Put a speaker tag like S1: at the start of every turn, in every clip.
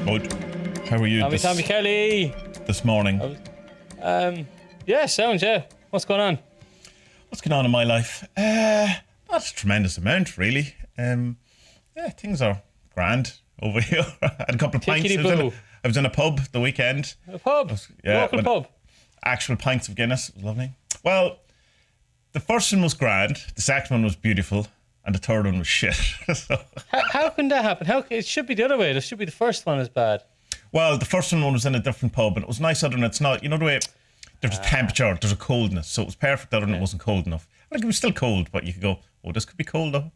S1: Spud, how are you
S2: Tommie Kelly.
S1: this morning?
S2: Yeah, sounds, yeah. What's going on?
S1: What's going on in my life? Not a tremendous amount, really. Yeah, things are grand over here. I had a couple of pints. I was in a pub the weekend.
S2: A pub? Local pub?
S1: Actual pints of Guinness. It was lovely. Well, the first one was grand, the second one was beautiful, and the third one was shit. So.
S2: How can that happen? It should be the other way. It should be the first one is bad.
S1: Well, the first one was in a different pub, and it was nice other than it's not, you know the way, there's a temperature, there's a coldness, so it was perfect other than it wasn't cold enough. Like, it was still cold, but you could go, oh, this could be cold though.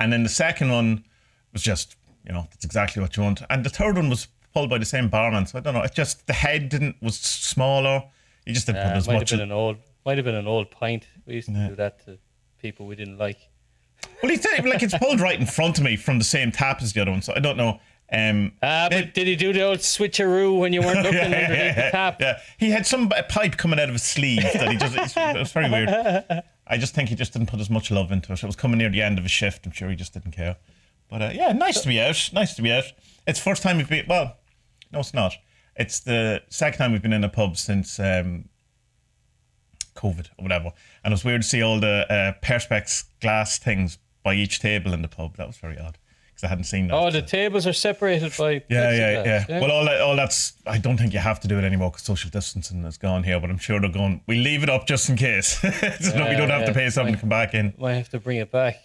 S1: And then the second one was just, that's exactly what you want. And the third one was pulled by the same barman, so I don't know, it just, the head was smaller, you just didn't put as much.
S2: Might have been an old pint. We used to do that to people we didn't like.
S1: Well, it's pulled right in front of me from the same tap as the other one, so I don't know.
S2: But did he do the old switcheroo when you weren't looking underneath the tap?
S1: Yeah, he had a pipe coming out of his sleeve that he just, it was very weird. I just think he just didn't put as much love into it. It was coming near the end of his shift. I'm sure he just didn't care. But yeah, nice to be out. It's the first time we've been, well, no, it's not. It's the second time we've been in a pub since COVID or whatever. And it was weird to see all the Perspex glass things by each table in the pub. That was very odd. Because I hadn't seen that.
S2: Oh, the tables are separated by
S1: yeah. Well, all that's, I don't think you have to do it anymore because social distancing is gone here, but I'm sure they're going, we leave it up just in case. So we don't have to pay something to come back in.
S2: Might have to bring it back.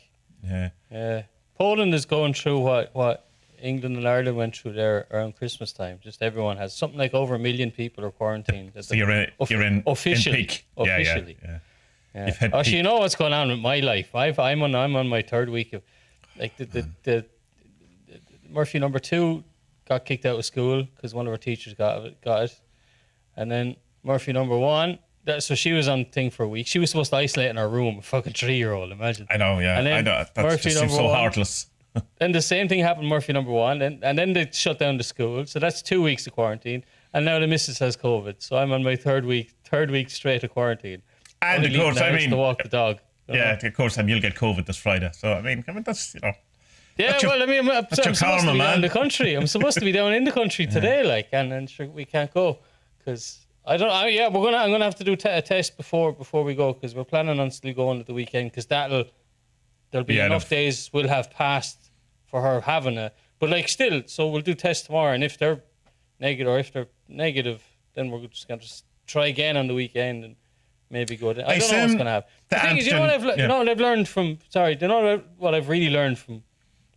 S2: Yeah. Poland is going through what England and Ireland went through there around Christmas time. Just everyone has something like over 1 million people are quarantined.
S1: So you're in peak.
S2: Officially.
S1: Yeah.
S2: Actually, you know what's going on with my life? I'm on my third week of, like, the Murphy number 2 got kicked out of school because one of our teachers got it, and then Murphy number 1. So she was on thing for a week. She was supposed to isolate in her room. A fucking 3-year-old, imagine.
S1: I know, yeah.
S2: And then
S1: I know. That
S2: Murphy
S1: just seems so heartless.
S2: Then the same thing happened. Murphy number 1, and then they shut down the school. So that's 2 weeks of quarantine. And now the missus has COVID. So I'm on my third week straight of quarantine.
S1: And of course,
S2: to walk the dog.
S1: Yeah, of course, and you'll get COVID this Friday. So I mean, that's
S2: Yeah, I'm supposed to be down in the country. I'm supposed to be down in the country today, and sure, we can't go because I'm gonna have to do a test before we go because we're planning on still going at the weekend because there'll be enough days we'll have passed for her having it. But still, so we'll do tests tomorrow, and if they're negative, then we're just gonna try again on the weekend and maybe go. I don't know what's gonna happen. The thing is, you know what I've learned from. Sorry, you know what I've really learned from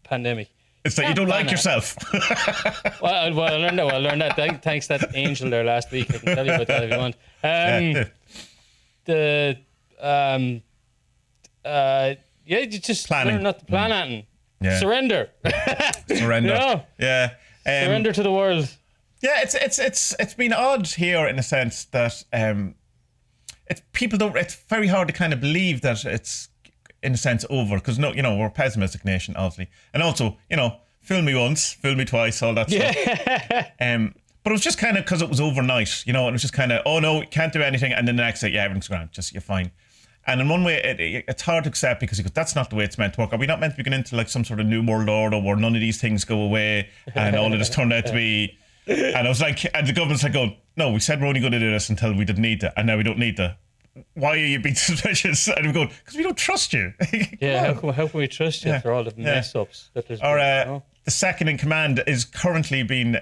S2: pandemic.
S1: It's that you don't like yourself.
S2: well, I learned that. I learned that thanks to that angel there last week. I can tell you about that if you want. You just learn not to plan anything. Yeah. Surrender.
S1: Yeah.
S2: Surrender to the world.
S1: Yeah, it's been odd here in a sense that it's very hard to kind of believe that it's in a sense over because we're a pessimistic nation obviously, and also fool me once, fool me twice, all that stuff. But it was just kind of because it was overnight, and it was just kind of, oh no, can't do anything, and then the next day, yeah, everything's grand, just you're fine. And in one way, it's hard to accept because that's not the way it's meant to work. Are we not meant to be going into like some sort of new world order where none of these things go away and all of this turned out to be? And I was like, and the government's like, going, no, we said we're only going to do this until we didn't need to, and now we don't need to. Why are you being suspicious? And I'm going, because we don't trust you.
S2: Yeah, how can we trust you after all the mess ups that there's
S1: been? The second in command is currently being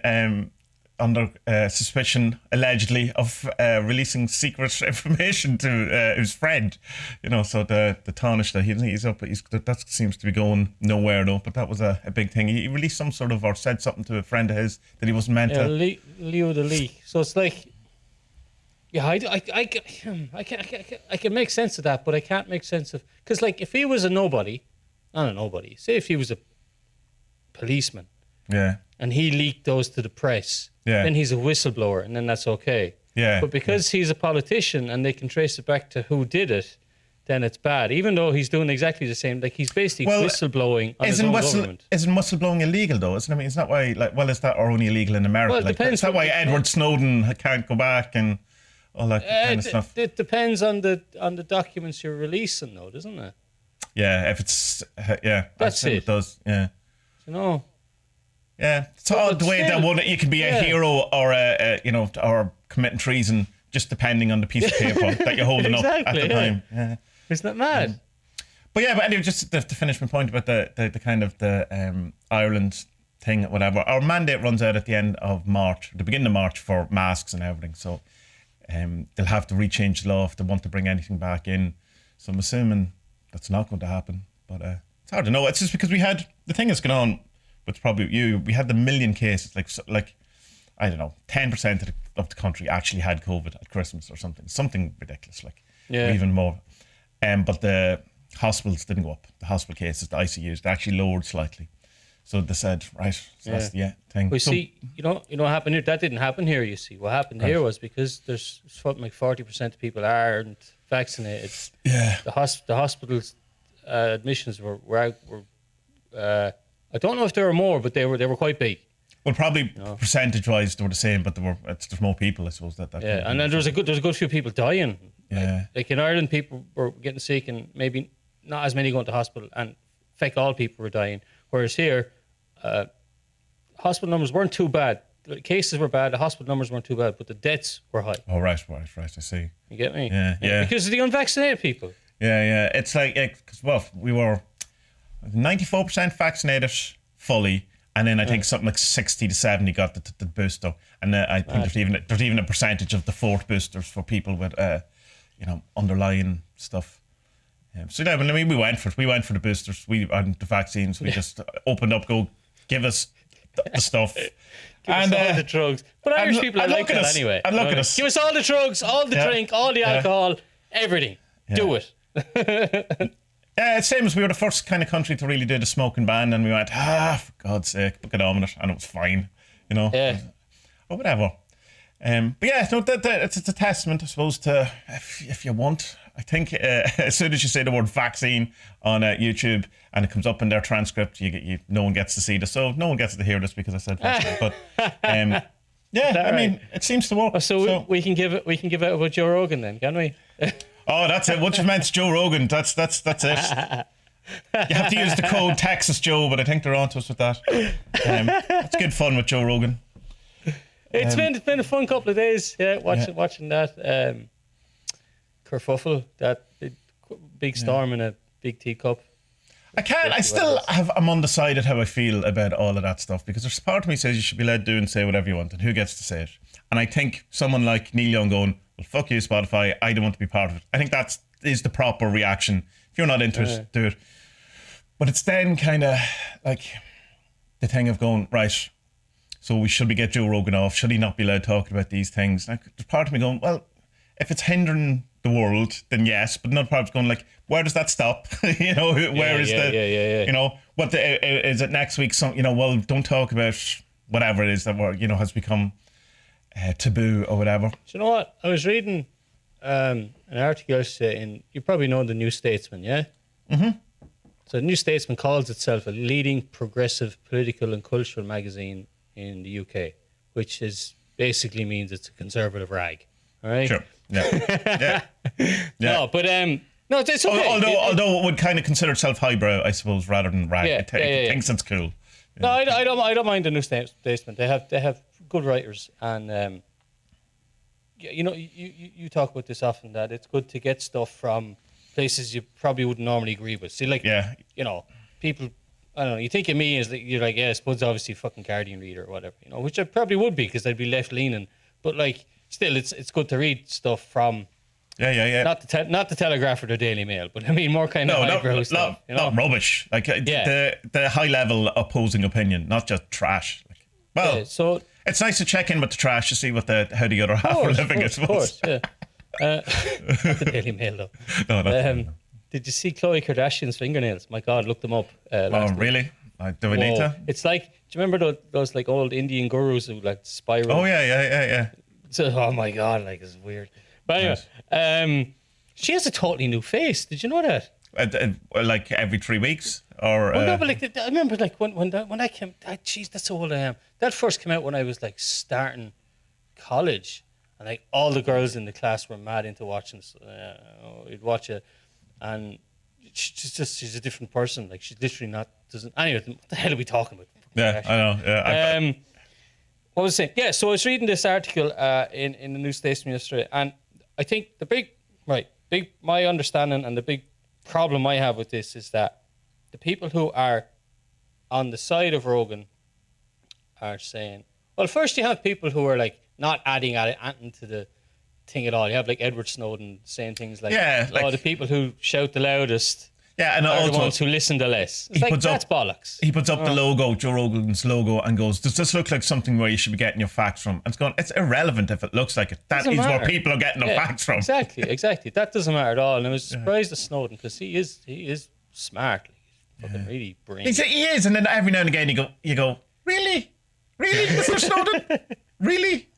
S1: under suspicion, allegedly, of releasing secret information to his friend. So the Taoiseach, he's up. That seems to be going nowhere though. But that was a big thing. He released some sort of, or said something to a friend of his that he wasn't meant to.
S2: Leo the leak. So it's like. Yeah, I can make sense of that, but I can't make sense of because if he was not a nobody. Say if he was a policeman, and he leaked those to the press, then he's a whistleblower, and then that's okay. But because he's a politician and they can trace it back to who did it, then it's bad. Even though he's doing exactly the same, he's basically whistleblowing on his own government.
S1: Isn't whistleblowing illegal though? Isn't it? I mean, it's not why is that or only illegal in America?
S2: Well, it depends.
S1: Is that why Edward Snowden can't go back and all that kind of stuff?
S2: It depends on the documents you're releasing, though, doesn't it?
S1: Yeah, if it's
S2: that's it.
S1: It does. Yeah. Yeah, it's all the way that one you can be a hero or or committing treason, just depending on the piece of paper that you're holding up at the time. Yeah.
S2: Isn't that mad?
S1: But anyway, just to finish my point about the kind of the Ireland thing, whatever. Our mandate runs out at the end of March, the beginning of March, for masks and everything. So they'll have to rechange the law if they want to bring anything back in. So I'm assuming that's not going to happen. But it's hard to know. It's just because we had the thing that's going on with probably you. We had the million cases, like I don't know, 10% of the country actually had COVID at Christmas or something ridiculous, or even more. But the hospitals didn't go up. The hospital cases, the ICUs, they actually lowered slightly. So they said, right, so that's the thing.
S2: We see, you know what happened here? That didn't happen here, you see. What happened here was because there's something like 40% of people aren't vaccinated.
S1: Yeah.
S2: The hospitals admissions were I don't know if there were more, but they were quite big.
S1: Well, probably percentage-wise they were the same, but there's more people, I suppose. That
S2: and then there's a good few people dying.
S1: Yeah.
S2: Like in Ireland, people were getting sick, and maybe not as many going to hospital, and in fact, all people were dying. Whereas here, hospital numbers weren't too bad. The cases were bad, the hospital numbers weren't too bad, but the deaths were high.
S1: Oh, right, I see.
S2: You get me?
S1: Yeah.
S2: Because of the unvaccinated people.
S1: Yeah. It's like, because, we were 94% vaccinated fully, and then I think something like 60 to 70 got the booster. And I think there's even a percentage of the fourth boosters for people with, underlying stuff. So we went for it. We went for the boosters. And the vaccines. We just opened up, give us the stuff.
S2: Give us all the drugs. But Irish people are like that anyway.
S1: And look at us.
S2: Give us all the drugs, all the drink, all the alcohol, everything.
S1: Yeah.
S2: Do it.
S1: It's same as we were the first kind of country to really do the smoking ban, and we went, for God's sake, get on with it, and it was fine,
S2: Yeah.
S1: Or whatever. But it's a testament, I suppose, to if you want. I think as soon as you say the word vaccine on YouTube and it comes up in their transcript, no one gets to see this. So no one gets to hear this because I said vaccine. But it seems to work.
S2: So we can give out about Joe Rogan then, can we?
S1: Oh, that's it. Once you've meant Joe Rogan, that's it. You have to use the code Texas Joe, but I think they're on to us with that. It's good fun with Joe Rogan.
S2: It's been a fun couple of days. Yeah, watching that. Kerfuffle, that big storm in a big teacup.
S1: I'm undecided how I feel about all of that stuff, because there's part of me says you should be allowed to do and say whatever you want, and who gets to say it. And I think someone like Neil Young going, well, fuck you, Spotify, I don't want to be part of it. I think that is the proper reaction. If you're not into it, do it. But it's then kind of like the thing of going, right, so should we get Joe Rogan off? Should he not be allowed talking about these things? Like, there's part of me going, well, if it's hindering the world, then yes. But another part is going like, where does that stop? Where is is it next week? Well, don't talk about whatever it is that has become taboo or whatever.
S2: Do you know what? I was reading an article yesterday you probably know the New Statesman, yeah?
S1: Mm-hmm.
S2: So the New Statesman calls itself a leading progressive political and cultural magazine in the UK, which basically means it's a conservative rag. All right?
S1: Sure. Yeah.
S2: No, but no, it's okay.
S1: Although it would kind of consider itself highbrow, I suppose, rather than rag. It thinks it's cool.
S2: No, I don't mind the New Statesman. They have good writers, and you talk about this often, that it's good to get stuff from places you probably wouldn't normally agree with. See, people. I don't know. You think of me as you're like, yeah, Spud's obviously a fucking Guardian reader or whatever, which I probably would be because I'd be left leaning, but like. Still, it's good to read stuff from not the Telegraph or the Daily Mail, but I mean more kind of highbrow stuff.
S1: Not rubbish, like the high level opposing opinion, not just trash. So it's nice to check in with the trash to see how the other half are living. I suppose.
S2: Of course, not the Daily Mail though. No, did you see Khloe Kardashian's fingernails? My God, look them up. Last week.
S1: Really? Do we need to?
S2: It's like, do you remember those like old Indian gurus who like spiral?
S1: Oh yeah.
S2: So, oh my God, like it's weird. But anyway, she has a totally new face. Did you know that?
S1: Like every 3 weeks, or?
S2: Well, no, but like I remember, like when I came. Jeez, that's so old I am. That first came out when I was like starting college, and like all the girls in the class were mad into watching. We'd watch it, and she's a different person. Like she's literally not. Anyway, what the hell are we talking about? For
S1: Yeah, I know. Yeah,
S2: what was I saying? Yeah, so I was reading this article in the New Statesman yesterday, and I think my understanding and the big problem I have with this is that the people who are on the side of Rogan are saying, well, first you have people who are like not adding anything to the thing at all. You have like Edward Snowden saying things like, the people who shout the loudest
S1: and
S2: are
S1: also
S2: the ones who listen the less. It's like, that's bollocks.
S1: He puts up the logo, Joe Rogan's logo, and goes, does this look like something where you should be getting your facts from? And it's going, it's irrelevant if it looks like it. That is where people are getting their facts from.
S2: Exactly. That doesn't matter at all. And I was surprised at Snowden because he is smart. He's fucking really brilliant.
S1: He is. And then every now and again you go, really? Really, Mr. Snowden? Really?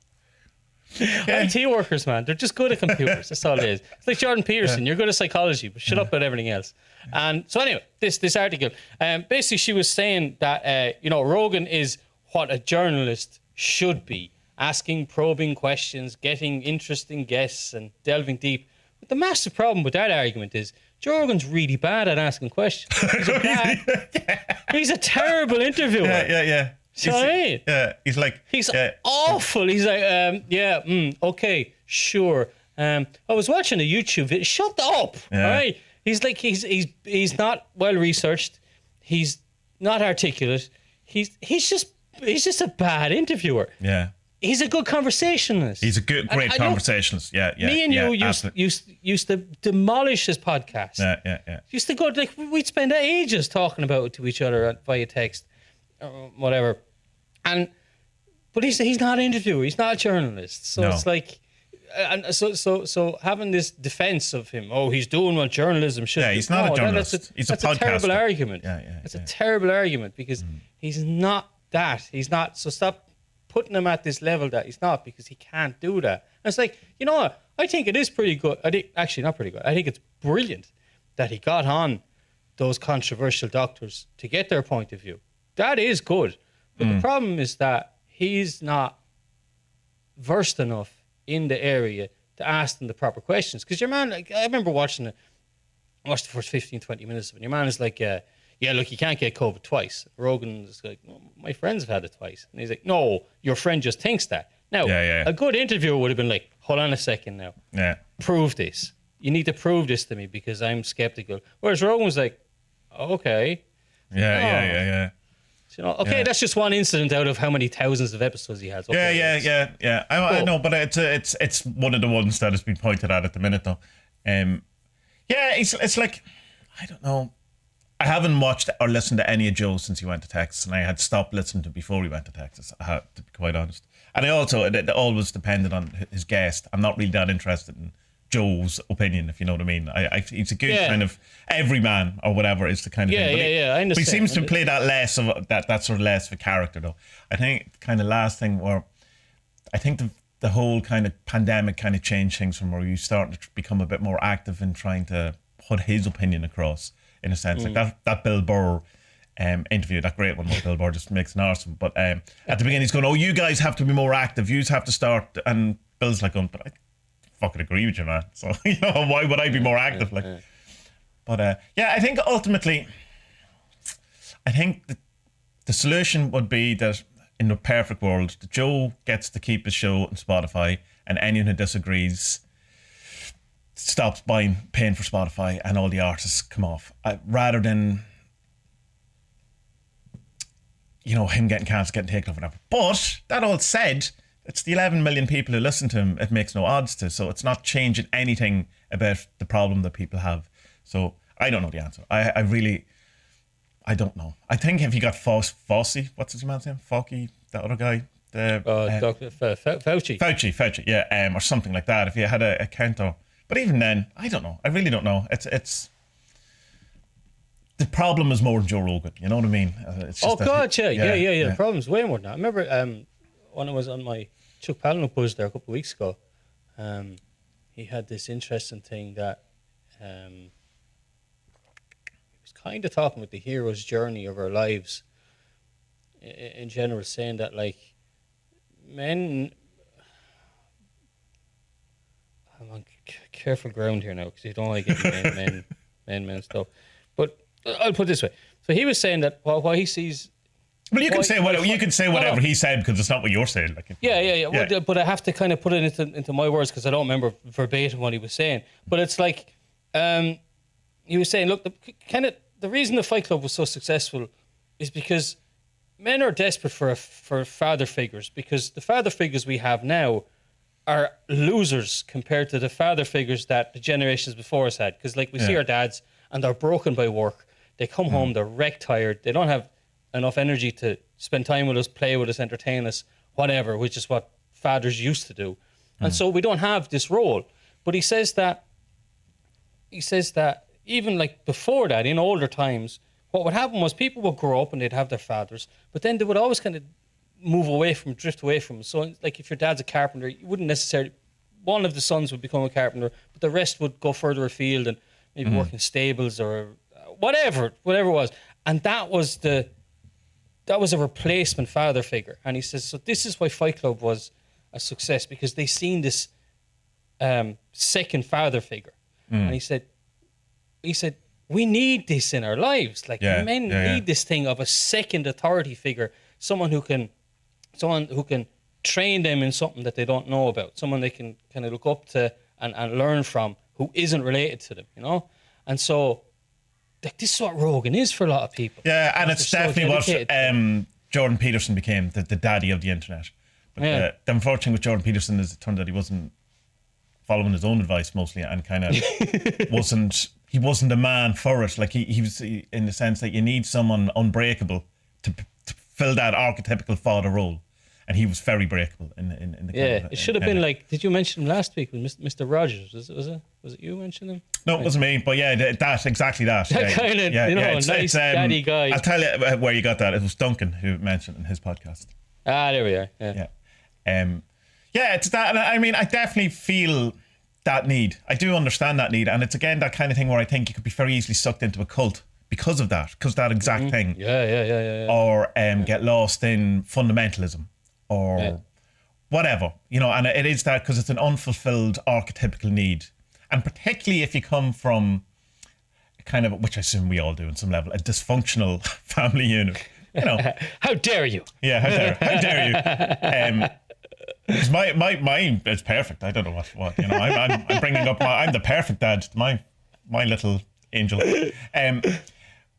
S2: IT workers, man, they're just good at computers. That's all it is. It's like Jordan Peterson. You're good at psychology, but shut up about everything else. And so anyway, this article, basically she was saying that Rogan is what a journalist should be, asking probing questions, getting interesting guests, and delving deep. But the massive problem with that argument is Joe Rogan's really bad at asking questions. He's a terrible interviewer.
S1: Yeah. He's
S2: awful. He's like, okay, sure. I was watching a YouTube video. Shut up. All right. He's like, he's not well researched. He's not articulate. He's just a bad interviewer.
S1: Yeah.
S2: He's a good conversationalist.
S1: He's a great conversationalist. Yeah.
S2: Me and you used to demolish his podcast.
S1: Yeah.
S2: Used to go, like, we'd spend ages talking about it to each other via text. Whatever, but he's not an interviewer. He's not a journalist. So it's like, and so having this defense of him. Oh, he's doing what journalism should.
S1: Yeah, he's not a journalist. He's a podcaster. That's a
S2: terrible argument. It's a terrible argument because he's not that. He's not. So stop putting him at this level that he's not, because he can't do that. And it's like, you know what? I think it is pretty good. I think actually not pretty good. I think it's brilliant that he got on those controversial doctors to get their point of view. That is good. But the problem is that he's not versed enough in the area to ask them the proper questions. Because your man, like, I remember watching the first 15, 20 minutes of it. And your man is like, look, you can't get COVID twice. Rogan's like, no, my friends have had it twice. And he's like, no, your friend just thinks that. Now, a good interviewer would have been like, hold on a second now.
S1: Yeah.
S2: Prove this. You need to prove this to me because I'm skeptical. Whereas Rogan was like, okay.
S1: Yeah.
S2: That's just one incident out of how many thousands of episodes he has.
S1: Yeah. I know, but it's one of the ones that has been pointed out at the minute, though. It's like, I don't know. I haven't watched or listened to any of Joe since he went to Texas, and I had stopped listening to him before he went to Texas, I have to be quite honest. And it always depended on his guest. I'm not really that interested in Joe's opinion, if you know what I mean. He's a good kind of everyman or whatever is the kind of thing.
S2: I understand.
S1: But he seems to play that less of that sort of less of a character, though. I think kind of last thing where I think the whole kind of pandemic kind of changed things from where you start to become a bit more active in trying to put his opinion across, in a sense. Like that Bill Burr interview, that great one with Bill Burr, just makes an arse of him. But at the beginning he's going, oh, you guys have to be more active, you have to start, and Bill's like, but I fucking agree with you, man. So, why would I be more active? But I think ultimately, the solution would be that in the perfect world, that Joe gets to keep his show on Spotify, and anyone who disagrees stops paying for Spotify, and all the artists come off, rather than him getting cancelled, getting taken off, whatever. But that all said, it's the 11 million people who listen to him it makes no odds to, so it's not changing anything about the problem that people have. So I don't know the answer. I don't know. I think if you got Fauci, what's his man's name? Fauci, that other guy?
S2: Dr. Fauci.
S1: Fauci, yeah, or something like that. If you had a counter. But even then, I don't know. I really don't know. It's the problem is more than Joe Rogan. You know what I mean? It's just
S2: The problem's way more than that. I remember when I was on my Chuck Palahniuk buzz there a couple of weeks ago, he had this interesting thing that he was kind of talking about the hero's journey of our lives in general, saying that, like, men, I'm on careful ground here now because you don't like men stuff, but I'll put it this way. So he was saying that while he sees
S1: Well, you can say whatever he said because it's not what you're saying. Like,
S2: yeah. Well, but I have to kind of put it into my words because I don't remember verbatim what he was saying. But it's like he was saying, look, the reason the Fight Club was so successful is because men are desperate for father figures, because the father figures we have now are losers compared to the father figures that the generations before us had. Because like we see our dads and they're broken by work. They come home, they're wrecked tired. They don't have enough energy to spend time with us, play with us, entertain us, whatever, which is what fathers used to do. And so we don't have this role. But he says that even like before that, in older times, what would happen was people would grow up and they'd have their fathers, but then they would always kind of drift away from them. So like if your dad's a carpenter, you wouldn't necessarily, one of the sons would become a carpenter, but the rest would go further afield and maybe work in stables or whatever it was. And that was a replacement father figure. And he says, so this is why Fight Club was a success, because they seen this second father figure. And he said, we need this in our lives. Like men need this thing of a second authority figure, someone who can train them in something that they don't know about, someone they can kind of look up to and learn from, who isn't related to them, you know? And so like, this is what Rogan is for a lot of people.
S1: Yeah, and it's definitely what Jordan Peterson became, the daddy of the internet. But the unfortunate thing with Jordan Peterson is it turned out he wasn't following his own advice mostly, and kind of he wasn't a man for it. Like he was, in the sense that you need someone unbreakable to fill that archetypical father role, and he was very breakable in the kind of,
S2: it should have been like, did you mention him last week with Mr. Rogers? Was it you mentioned him?
S1: No, it wasn't me, but exactly that.
S2: That kind of, nice daddy guy.
S1: I'll tell you where you got that. It was Duncan who mentioned it in his podcast.
S2: There we are.
S1: It's that. And I mean, I definitely feel that need. I do understand that need, and it's again that kind of thing where I think you could be very easily sucked into a cult because of that that exact thing. Or get lost in fundamentalism or whatever, and it is that because it's an unfulfilled archetypical need. And particularly if you come from kind of, which I assume we all do in some level, a dysfunctional family unit,
S2: How dare you?
S1: Yeah, how dare you? Because mine is perfect. I don't know what I'm bringing up. I'm the perfect dad. My little angel.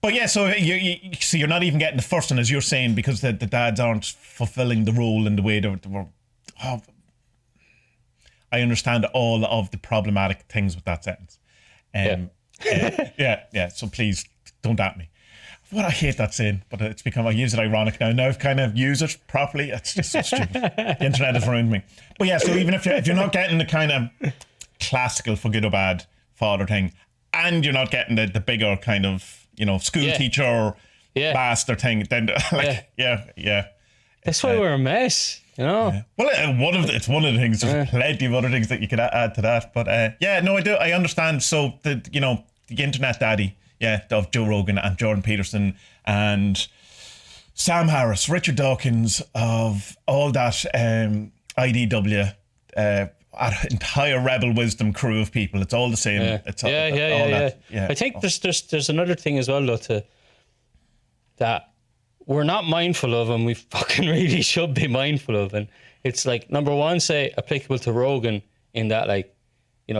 S1: But yeah, so you're not even getting the first one, as you're saying, because the dads aren't fulfilling the role in the way they were. I understand all of the problematic things with that sentence. So please don't at me. I hate that saying, but it's become, I use it ironic now. Now I've kind of used it properly. It's just so stupid. The internet has ruined me. But yeah, so even if you're not getting the kind of classical for good or bad father thing, and you're not getting the bigger kind of, school teacher master thing, then
S2: That's why we're a mess,
S1: Well, it's one of the things. There's plenty of other things that you could add to that. But I do. I understand. So the internet daddy, of Joe Rogan and Jordan Peterson and Sam Harris, Richard Dawkins, of all that IDW, entire Rebel Wisdom crew of people. It's all the same. It's all that.
S2: I think there's another thing as well, though, that we're not mindful of, and we fucking really should be mindful of. And it's like, number one, say applicable to Rogan in that, like,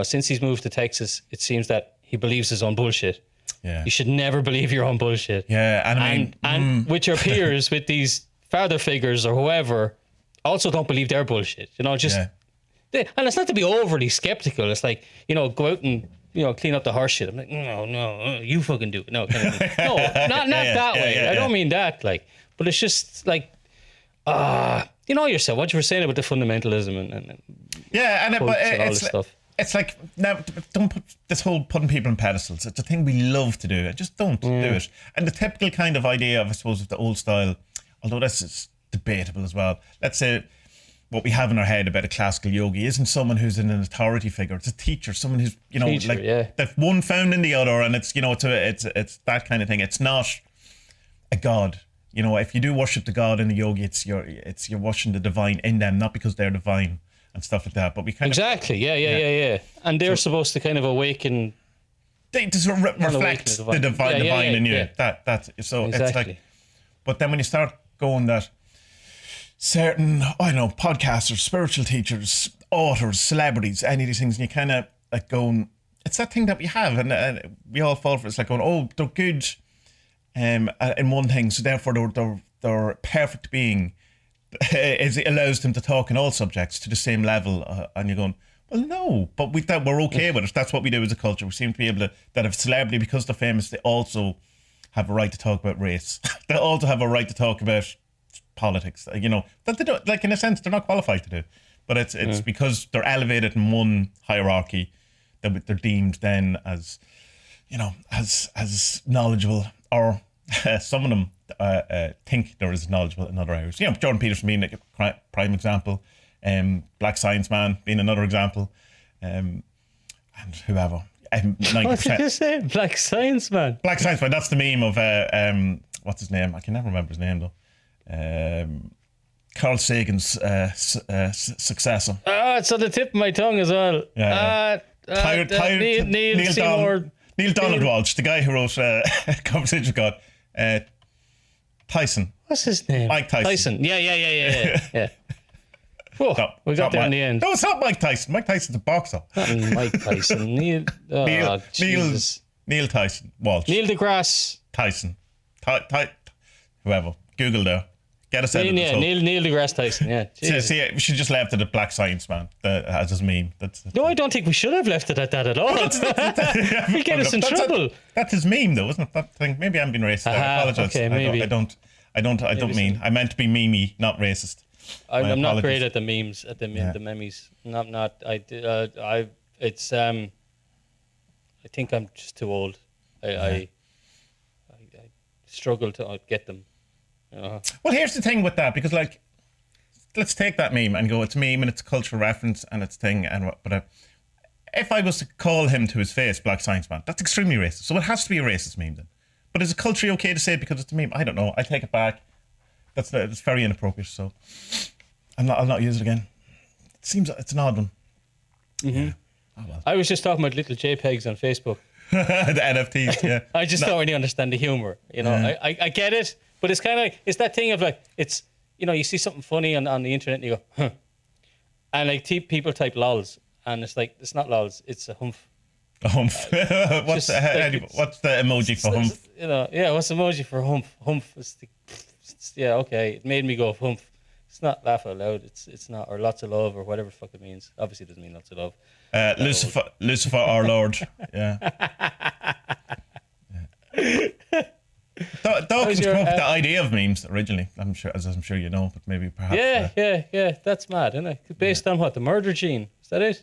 S2: since he's moved to Texas, it seems that he believes his own bullshit.
S1: Yeah.
S2: You should never believe your own bullshit.
S1: Yeah,
S2: and with your peers, with these father figures or whoever, also don't believe their bullshit. And it's not to be overly skeptical. It's like, go out and clean up the horse shit. I'm like, no, you fucking do it. No, kind of thing. No, not that way. I don't mean that. Like, but it's just like, yourself. What you were saying about the fundamentalism and all this stuff.
S1: It's like, now, don't put this whole putting people on pedestals. It's a thing we love to do. Just don't do it. And the typical kind of idea of, I suppose, of the old style, although this is debatable as well. Let's say what we have in our head about a classical yogi isn't someone who's an authority figure. It's a teacher, someone who's, that one found in the other, and it's, it's that kind of thing. It's not a god. If you do worship the god in the yogi, you're worshiping the divine in them, not because they're divine and stuff like that. But we kind
S2: of and they're supposed to kind of awaken.
S1: They just reflect the divine in you. That's so. Exactly. It's like, but then when you start going that certain, I don't know, podcasters, spiritual teachers, authors, celebrities, any of these things, and you kind of like going, it's that thing that we have, and we all fall for it. It's like going, oh, they're good in one thing, so therefore they're perfect being. It allows them to talk in all subjects to the same level, and you're going, well, no, but we're okay with it. That's what we do as a culture. We seem to be able to, that if celebrity, because they're famous, they also have a right to talk about race. They also have a right to talk about politics, you know, that they don't, like, in a sense, they're not qualified to do. But it's because they're elevated in one hierarchy that they're deemed then as, you know, as knowledgeable, or some of them think they're as knowledgeable in other areas. You know, Jordan Peterson being a prime example, Black Science Man being another example, and whoever. 90%.
S2: What did you say? Black Science Man?
S1: Black Science Man, that's the meme of, what's his name? I can never remember his name though. Carl Sagan's successor.
S2: It's on the tip of my tongue as well. Neil Seymour.
S1: Neil Donald Walsh, the guy who wrote Conversation with God. Tyson.
S2: What's his name?
S1: Mike Tyson.
S2: Yeah. Whoa, we got there in the end.
S1: No, it's not Mike Tyson. Mike Tyson's a boxer.
S2: Not Mike Tyson. Neil
S1: Tyson. Walsh.
S2: Neil deGrasse
S1: Tyson. Whoever. Google there. Get us out of the
S2: Neil deGrasse Tyson. Yeah.
S1: See, we should just left it at Black Science Man as his meme.
S2: No, I don't think we should have left it at that at all. We'll get us in trouble.
S1: That's his meme, though, isn't it? That thing. Maybe I'm being racist. I apologize.
S2: Okay, maybe.
S1: I don't mean. I meant to be memey, not racist.
S2: I'm not great at the memes, the memes. I think I'm just too old. I struggle to get them.
S1: Well, here's the thing with that, because like, let's take that meme and go, it's a meme and it's a cultural reference and it's thing, but if I was to call him to his face Black Science Man, that's extremely racist. So it has to be a racist meme then. But is it culturally okay to say it because it's a meme? I don't know. I take it back. It's very inappropriate. So I'll not use it again. It seems it's an odd one.
S2: Mm-hmm. Yeah. Oh, well. I was just talking about little JPEGs on Facebook.
S1: The NFTs. Yeah.
S2: I just don't really understand the humor. You know, I get it. But it's kind of like, it's that thing of like, it's, you know, you see something funny on the internet and you go, huh. And like people type lols and it's like, it's not lols, it's a humph.
S1: A humph. What's the emoji for humph?
S2: You know, yeah, what's the emoji for humph? Humph is okay. It made me go humph. It's not laugh out loud. It's not, or lots of love or whatever the fuck it means. Obviously it doesn't mean lots of love.
S1: Lucifer our Lord. Yeah. Dawkins came up with the idea of memes originally. I'm sure you know, but maybe perhaps.
S2: Yeah. That's mad, isn't it? Based on what? The murder gene? Is that it?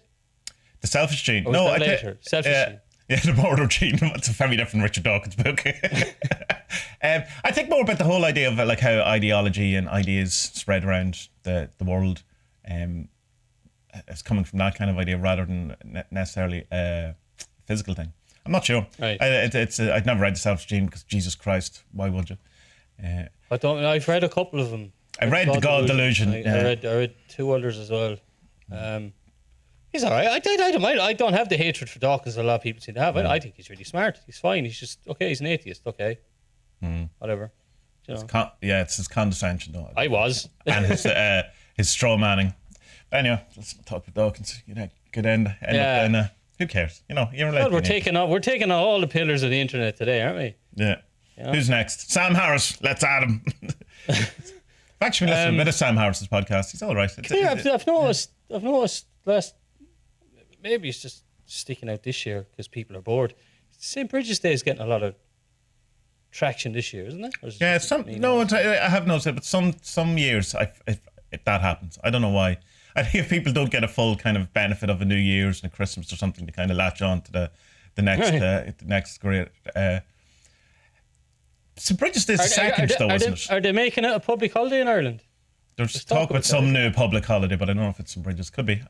S1: The selfish gene.
S2: Or was that later? Selfish gene.
S1: Yeah, the murder gene. It's a very different Richard Dawkins book. I think more about the whole idea of like how ideology and ideas spread around the world. It's coming from that kind of idea rather than necessarily a physical thing. I'm not sure.
S2: Right.
S1: I've never read The Selfish Gene because Jesus Christ, why would you?
S2: I've read a couple of them.
S1: I read The God Delusion.
S2: I read two others as well. He's all right. I don't have the hatred for Dawkins a lot of people seem to have. I think he's really smart. He's fine. He's just okay. He's an atheist. Okay, whatever. You know.
S1: It's his condescension though.
S2: I was
S1: and his straw manning. But anyway, let's talk about Dawkins. You know, could end up in who cares? You know, you're allowed.
S2: We're taking on all the pillars of the internet today, aren't we?
S1: Yeah. You know? Who's next? Sam Harris. Let's add him. I've actually listened to a bit of Sam Harris's podcast. He's all right.
S2: I've noticed last. Maybe it's just sticking out this year because people are bored. St. Bridget's Day is getting a lot of traction this year, isn't it?
S1: Yeah. I have noticed it, but some years if that happens. I don't know why. I think if people don't get a full kind of benefit of a New Year's and a Christmas or something to kind of latch on to the next great. St. Bridget's Day is the second, though, isn't it?
S2: Are they making it a public holiday in Ireland?
S1: There's talk about some new public holiday, but I don't know if it's St. Bridget's. Could be.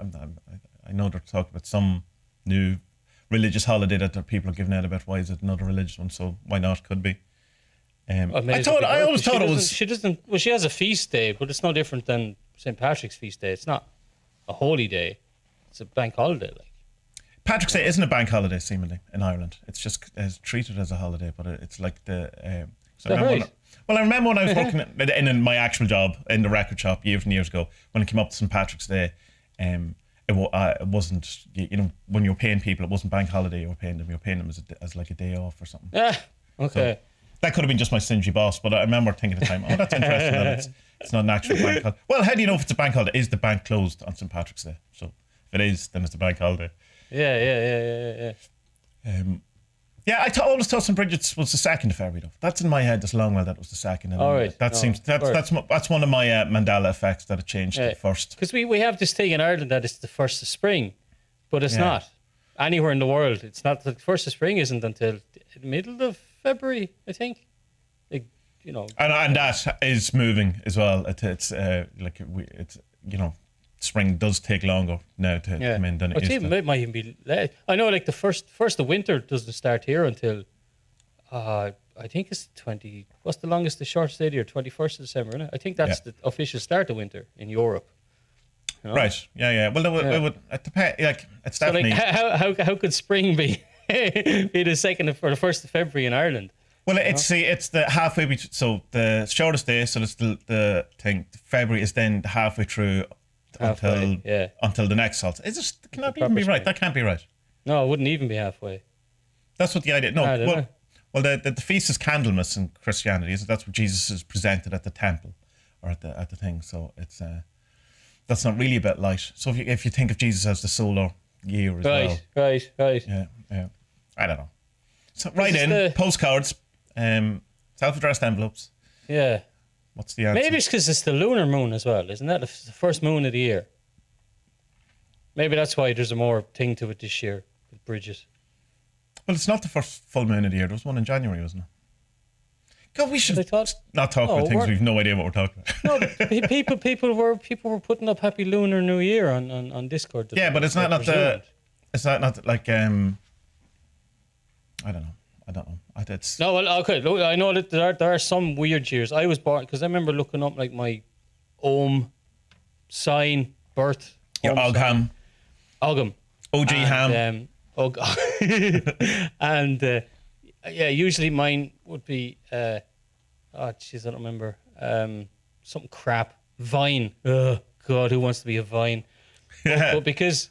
S1: I know they're talking about some new religious holiday that people are giving out about. Why is it another religious one? So why not? Could be. I always thought it was.
S2: She doesn't. Well, she has a feast day, but it's no different than St. Patrick's feast day. It's not a holy day. It's a bank holiday. Like
S1: Patrick's Day isn't a bank holiday, seemingly in Ireland. It's just treated as a holiday, but it's like So I remember when I was working in my actual job in the record shop years and years ago, when it came up to St. Patrick's Day, it wasn't, when you were paying people, it wasn't bank holiday you were paying them as like a day off or something.
S2: Yeah, okay.
S1: So that could have been just my stingy boss, but I remember thinking at the time, that's interesting that it's not an actual bank holiday. Well, how do you know if it's a bank holiday? Is the bank closed on St. Patrick's Day? So if it is, then it's a bank holiday.
S2: Yeah.
S1: I always thought St. Bridget's was the 2nd of February, though. That's in my head this long while that was the 2nd.
S2: All right.
S1: That's one of my Mandela effects that it changed to the 1st.
S2: Because we have this thing in Ireland that it's the 1st of spring, but it's not. Anywhere in the world, it's not. The 1st of spring isn't until the middle of February, I think. And
S1: that is moving as well. Spring does take longer now to come in than it used to.
S2: It might even be late. I know, like the first of winter doesn't start here until I think it's 20. What's the longest, the shortest day of the year? 21st of December, isn't it? I think that's the official start of winter in Europe. You know?
S1: Right. Yeah. Well, it would. It depends. Like, it's definitely.
S2: How could spring be the 2nd or the 1st of February in Ireland?
S1: Well, it's the halfway between. So the shortest day. So it's the thing. February is then halfway through. Until the next solstice. Can that even be right? Spring. That can't be right.
S2: No, it wouldn't even be halfway.
S1: That's what the idea. No, the feast is Candlemas in Christianity. So that's what Jesus is presented at the temple or at the thing. So it's that's not really a bit light. So if you think of Jesus as the solar year as well.
S2: Right.
S1: Yeah. I don't know. So postcards, self-addressed envelopes.
S2: Yeah.
S1: What's the answer?
S2: Maybe it's because it's the lunar moon as well, isn't that the first moon of the year? Maybe that's why there's a more thing to it this year with Bridgit.
S1: Well, it's not the first full moon of the year. There was one in January, wasn't it? God, we should not talk about things we've no idea what we're talking about.
S2: No, people were putting up Happy Lunar New Year on Discord.
S1: Yeah, but it's not like I don't know.
S2: No, well, okay. Look, I know that there are some weird years. I was born because I remember looking up like my sign, birth.
S1: Your Ogham. OG ham.
S2: And usually mine would be I don't remember. Something crap. Vine. Oh God, who wants to be a vine?
S1: Yeah.
S2: But because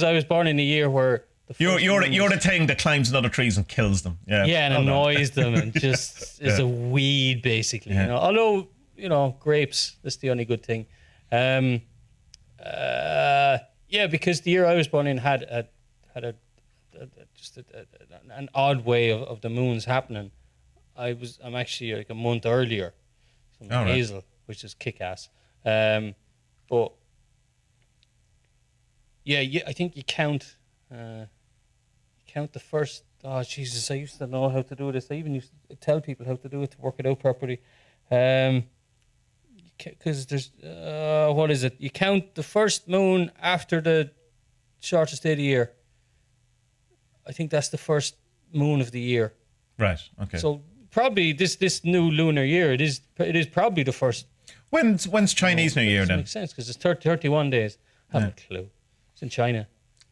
S2: I was born in a year where
S1: you're the thing that climbs in other trees and kills them. Yeah.
S2: Yeah, and annoys them and just is a weed basically.
S1: Yeah.
S2: Although grapes, that's the only good thing. Because the year I was born in had an odd way of the moons happening. I'm actually like a month earlier. So I'm Hazel, which is kick-ass. But I think you count the first. Oh Jesus! I used to know how to do this. I even used to tell people how to do it to work it out properly. Because there's what is it? You count the first moon after the shortest day of the year. I think that's the first moon of the year.
S1: Right. Okay.
S2: So probably this new lunar year, it is probably the first.
S1: When's Chinese New Year then?
S2: Makes sense because it's 31 days. I haven't a clue. It's in China.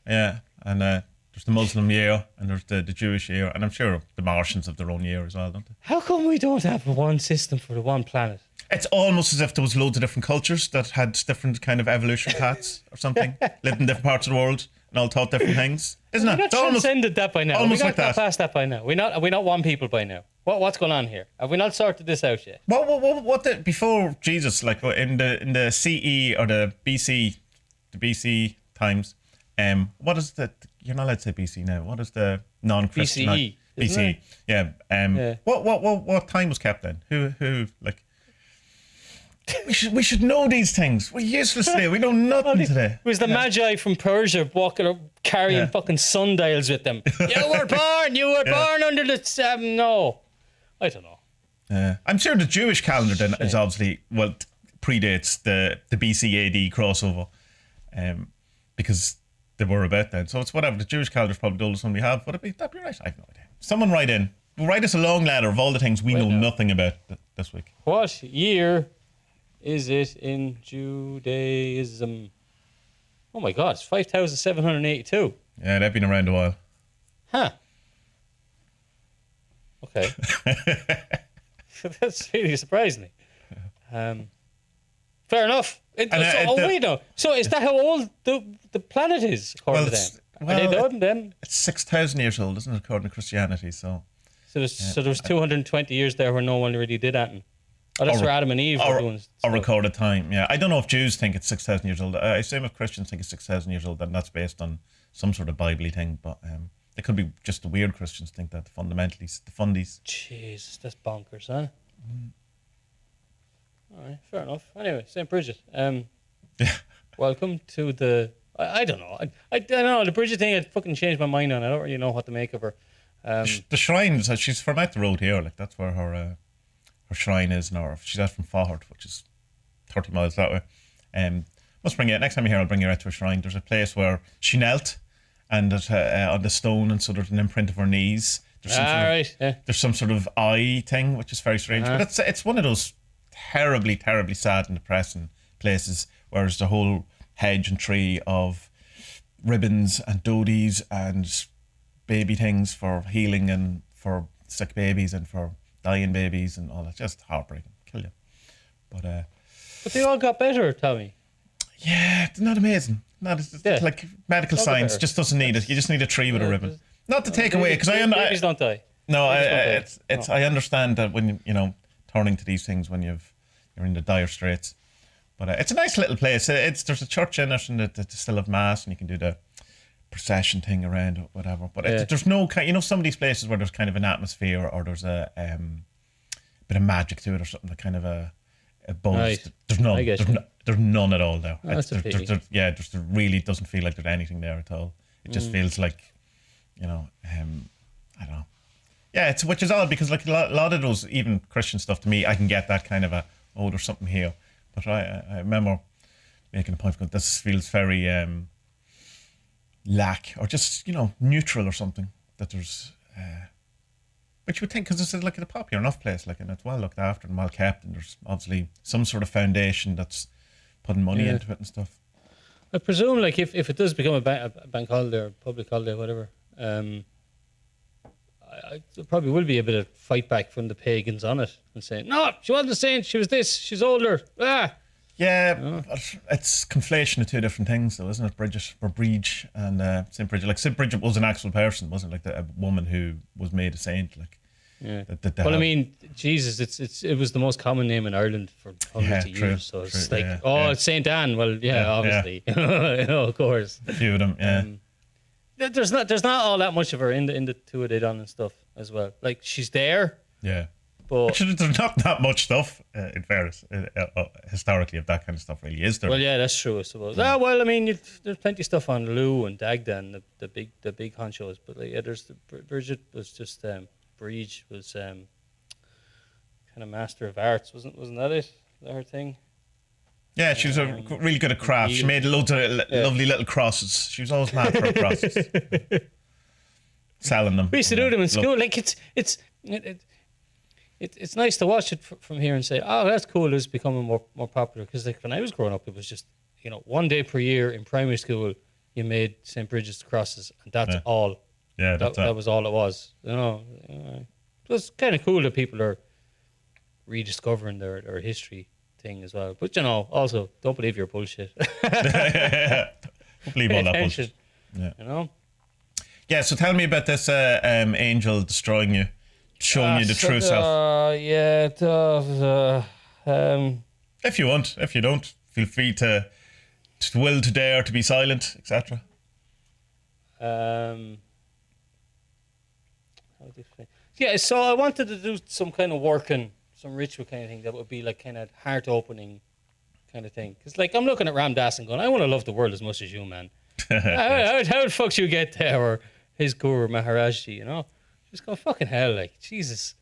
S1: Yeah, and there's the Muslim year and there's the Jewish year, and I'm sure the Martians have their own year as well, don't they?
S2: How come we don't have one system for the one planet?
S1: It's almost as if there was loads of different cultures that had different kind of evolution paths or something, lived in different parts of the world and all taught different things, isn't it?
S2: We've not transcended that by now.
S1: Almost like that.
S2: Past that by now. We're not one people by now. What's going on here? Have we not sorted this out yet?
S1: What before Jesus, like in the CE or the BC times? What is the? You're not allowed to say BC now. What is the non-Christian?
S2: BCE.
S1: BCE. Yeah. What time was kept then? Who like? We should know these things. We're useless today. We know nothing today.
S2: It was the Magi from Persia walking up carrying fucking sundials with them. You were born under the no. I don't know.
S1: I'm sure the Jewish calendar then is obviously predates the BC AD crossover, because they were about then. So it's whatever. The Jewish calendar is probably the oldest one we have. Would that'd be right? I have no idea. Someone write in. Write us a long letter of all the things we know nothing about this week.
S2: What year is it in Judaism? Oh my God, it's 5,782.
S1: Yeah, they've been around a while.
S2: Huh. Okay. That's really surprising me. Fair enough. Wait now. So is that how old the planet is, according to them? Are they done then?
S1: It's 6,000 years old, isn't it, according to Christianity? So
S2: there was 220 years there where no one really did anything. Oh, that's where Adam and Eve were doing stuff.
S1: Or recorded time, yeah. I don't know if Jews think it's 6,000 years old. I assume if Christians think it's 6,000 years old, then that's based on some sort of Bible-y thing. But it could be just the weird Christians think that, the fundies.
S2: Jesus, that's bonkers, huh? All right, fair enough. Anyway, St. Bridget. Welcome to the... I don't know. I don't know. The Bridget thing, I fucking changed my mind on. I don't really know what to make of her.
S1: The shrine, she's from out the road here. Like, that's where her shrine is now. She's out from Faughart, which is 30 miles that way. Must bring you, next time you're here, I'll bring you out to a shrine. There's a place where she knelt, and on the stone, and so there's an imprint of her knees. There's some sort of eye thing, which is very strange. But it's one of those terribly, terribly sad and depressing places where there's the whole hedge and tree of ribbons and dodies and baby things for healing and for sick babies and for dying babies and all that. Just heartbreaking. Kill you. But
S2: they all got better, Tommie.
S1: Yeah, they're not amazing. Like medical science just doesn't need it. You just need a tree with a ribbon. Not to take away, because
S2: babies don't die.
S1: No, I understand that when turning to these things when you're in the dire straits. But it's a nice little place. There's a church in it, and they still have mass, and you can do the procession thing around or whatever. But there's no kind. Some of these places where there's kind of an atmosphere, or there's a bit of magic to it, or something, kind of a buzz.
S2: Right.
S1: There's none. There's none at all there.
S2: Oh, that's a pity.
S1: There really doesn't feel like there's anything there at all. It just feels like, I don't know. Yeah, which is odd, because like a lot of those, even Christian stuff, to me, I can get that kind of there's something here. But I remember making a point of this feels very lack, or just, neutral or something, that there's... But you would think, because it's like a popular enough place, like, and it's well looked after and well kept, and there's obviously some sort of foundation that's putting money into it and stuff.
S2: I presume, like, if it does become a bank holiday or public holiday or whatever, there probably will be a bit of fight back from the pagans on it and saying, no, she wasn't a saint, she was this, she's older.
S1: Yeah, it's conflation of two different things, though, isn't it? Bridget, or Bridge, and St. Bridget. Like, St. Bridget was an actual person, wasn't it? Like a woman who was made a saint. Like,
S2: yeah. I mean, Jesus, it was the most common name in Ireland for hundreds of years. So it's it's Saint Anne. Well, obviously, of course.
S1: A few of them, yeah.
S2: There's not all that much of her in the Tuatha and stuff as well. Like, she's there.
S1: Yeah.
S2: But
S1: actually, there's not that much stuff in fairness, historically, of that kind of stuff, really, is there?
S2: Well, yeah, that's true, I suppose. Well, I mean, there's plenty of stuff on Lou and Dagda and the big honchos, but there's Bridget was just Bridge was kind of master of arts, wasn't that it? Is that her thing?
S1: Yeah, she was really good at craft. She made loads of lovely little crosses. She was always mad for her crosses, selling them.
S2: We used to do them in school. Like it's nice to watch it from here and say, oh, that's cool. It's becoming more popular, because like when I was growing up, it was just 1 day per year in primary school you made St. Bridget's crosses, and that's all.
S1: Yeah,
S2: that was all it was. It was kind of cool that people are rediscovering their history thing as well. But also don't believe your bullshit.
S1: Don't believe all that bullshit.
S2: Yeah.
S1: Yeah. So tell me about this angel destroying you. Showing you the true self. If you want, if you don't, feel free to will to dare to be silent, etc.
S2: Yeah, so I wanted to do some kind of working, some ritual kind of thing that would be like kind of heart opening kind of thing. Because like I'm looking at Ram Dass and going, I want to love the world as much as you, man. how the fuck you get there, or his guru Maharaji, Just go, fucking hell, like, Jesus.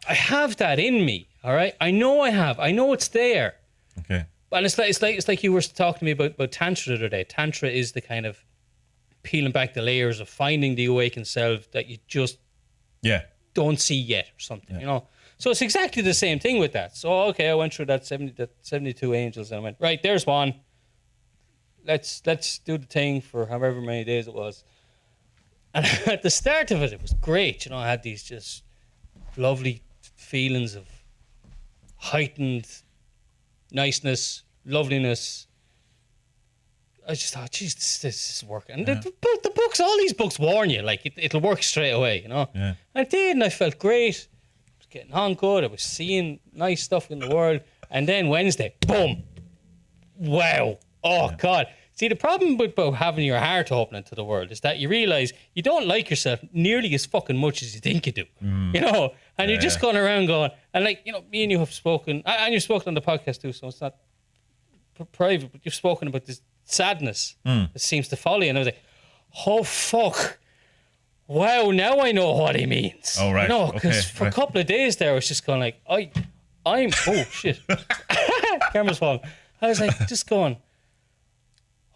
S2: I have that in me, all right? I know I have. I know it's there.
S1: Okay.
S2: And it's like you were talking to me about Tantra the other day. Tantra is the kind of peeling back the layers of finding the awakened self that you just don't see yet, or something, So it's exactly the same thing with that. So, okay, I went through that 72 angels, and I went, right, there's one. Let's do the thing for however many days it was. And at the start of it was great. You know, I had these just lovely feelings of heightened niceness, loveliness. I just thought, geez, this is working. And the books, all these books warn you, like, it'll work straight away, you know?
S1: Yeah.
S2: And it did, and I felt great. I was getting on good. I was seeing nice stuff in the world. And then Wednesday, boom. Wow. Oh, yeah. God. See, the problem with having your heart open to the world is that you realise you don't like yourself nearly as fucking much as you think you do. You know? And you're just going around going, and like, you know, me and you have spoken, and you've spoken on the podcast too, so it's not private, but you've spoken about this sadness that seems to follow you. And I was like, oh, fuck. Wow, now I know what he means.
S1: Oh, right.
S2: No, because for a couple of days there, I was just going like, I'm, oh, shit. Camera's falling. I was like, just going,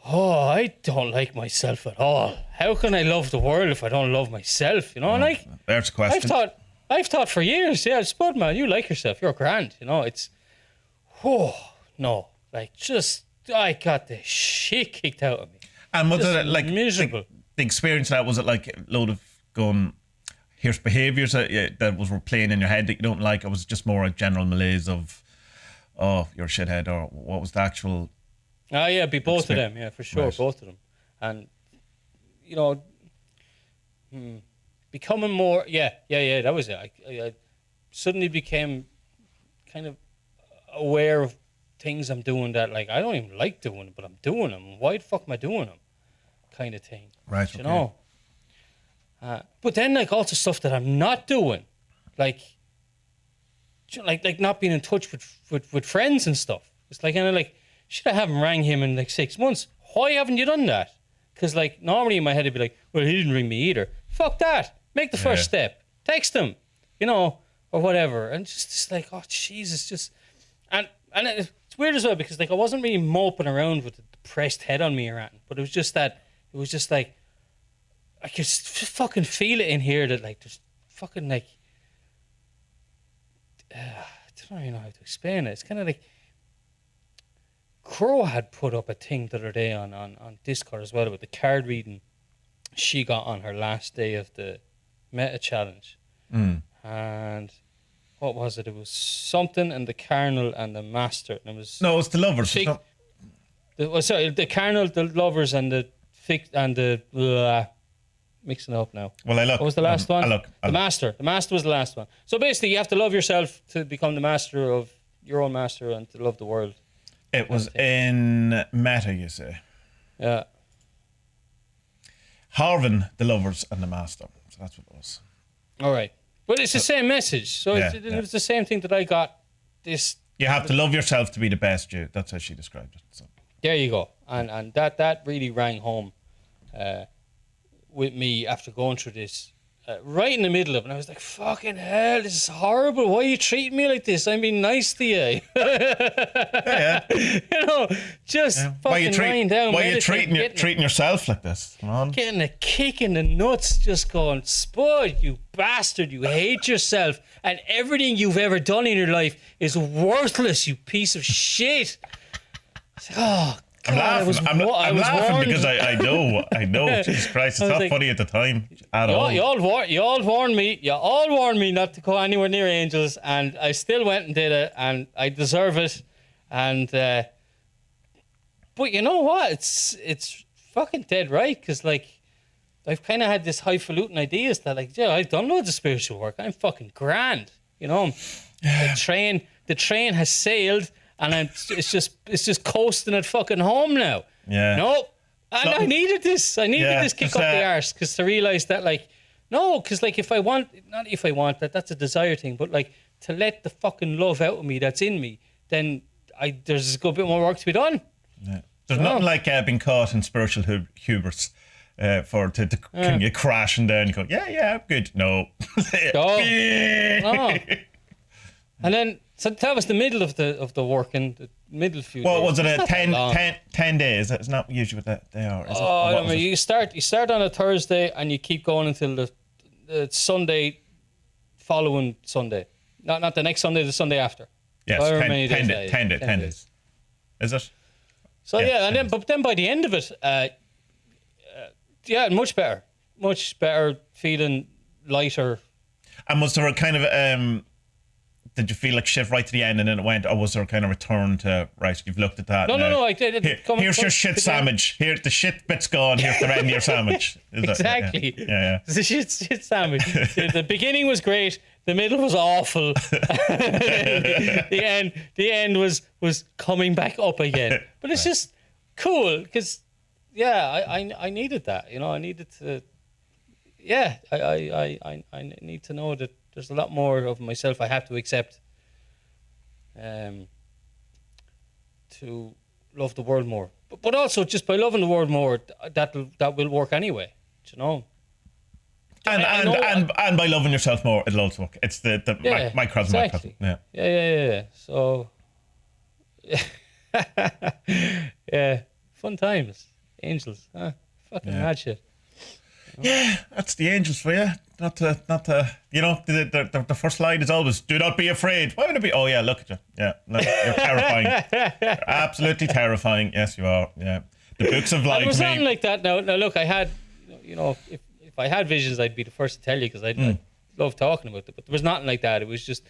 S2: oh, I don't like myself at all. How can I love the world if I don't love myself? You know, and like,
S1: there's a question.
S2: I've thought for years, yeah, Spud, man, you like yourself, you're grand. You know, it's, oh, no, like, just, I got the shit kicked out of me.
S1: And was
S2: just
S1: it like
S2: miserable?
S1: The experience of that, was it like a load of going, here's behaviours that were playing in your head that you don't like, or was it just more a general malaise of, oh, you're a shithead, or what was the actual?
S2: Oh, yeah, be both of them, yeah, for sure,
S1: right.
S2: both of them. And, you know, becoming more, yeah, that was it. I suddenly became kind of aware of things I'm doing that, like, I don't even like doing, but I'm doing them. Why the fuck am I doing them? Kind of thing.
S1: Right,
S2: you know? But then, like, also stuff that I'm not doing, like not being in touch with friends and stuff. It's like, kind of like, shit, I haven't rang him in like 6 months. Why haven't you done that? Because, like, normally in my head it'd be like, well, he didn't ring me either. Fuck that. Make the first step. Text him, you know, or whatever. And just like, oh, Jesus, just... And it's weird as well, because, like, I wasn't really moping around with a depressed head on me or anything, but it was just like, I could fucking feel it in here that, like, there's fucking, like, I don't even know how to explain it. It's kind of like, Crow had put up a thing the other day on Discord as well about the card reading she got on her last day of the Meta Challenge. And what was it? It was something and the Carnal and the Master. And it was
S1: it's the Lovers.
S2: The Carnal, the Lovers, and the mixing it up now.
S1: Well, I look.
S2: What was the last one?
S1: The
S2: Master. The Master was the last one. So basically, you have to love yourself to become the master of your own master and to love the world.
S1: It was in Meta, you say?
S2: Yeah.
S1: Harvin, the Lovers, and the Master. So that's what it was.
S2: All right. But it's the same message. So it was the same thing that I got.
S1: You have to love yourself to be the best you. That's how she described it. So.
S2: There you go. And that really rang home with me after going through this. Right in the middle of it, and I was like, fucking hell, this is horrible. Why are you treating me like this? I'm being nice to you. You know, just fucking lying down.
S1: Why are you treating yourself like this? Come on.
S2: Getting a kick in the nuts, just going, Spud, you bastard, you hate yourself, and everything you've ever done in your life is worthless, you piece of shit. Oh, God,
S1: I'm laughing because I know. Jesus Christ, it's not like, funny at the time at all. You all warned me not to go anywhere near angels, and I still went and did it, and I deserve it. And but you know what? It's fucking dead right, because like I've kind of had this highfalutin ideas that like, yeah, I've done loads of spiritual work. I'm fucking grand, you know. The train has sailed. And it's just coasting at fucking home now. Yeah. Nope. And I needed this. I needed this kick up the arse, because to realise that, like, no, because like if I want that's a desire thing, but like to let the fucking love out of me that's in me, then there's a good bit more work to be done. Yeah. There's nothing like being caught in spiritual hubris. Can you crash and then you go, yeah, I'm good. No. And then. So that was the middle of the working, the middle few days. Well, was it 10 days? It's not usually what they are, is it? I mean, you start on a Thursday and you keep going until the Sunday following Sunday. Not the next Sunday, the Sunday after. Yes, 10 days. Is it? So and then by the end of it, much better.
S2: much better, feeling lighter.
S1: And was there a kind of did you feel like shit right to the end and then it went, or was there a kind of return to, right, you've looked at that?
S2: No, I did.
S1: Here's your shit sandwich. Here, the shit bit's gone. Here's the end of your sandwich.
S2: Exactly.
S1: Yeah.
S2: The shit sandwich. The beginning was great. The middle was awful. the end was coming back up again. But it's just cool because, I needed that. You know, I needed to. Yeah, I need to know that there's a lot more of myself I have to accept. To love the world more, but also just by loving the world more, that will work anyway. You know. And by loving yourself more, it'll also work. It's the microcosm. Exactly.
S1: Yeah.
S2: So, yeah, fun times, angels, fucking mad shit.
S1: Yeah, that's the angels for you. Not to. You know, the first line is always, "Do not be afraid." Why would it be? Oh yeah, look at you. Yeah, you're terrifying. You're absolutely terrifying. Yes, you are. Yeah, the books of life.
S2: It was something like that. Now look, I had, you know, if I had visions, I'd be the first to tell you because I love talking about it. But there was nothing like that. It was just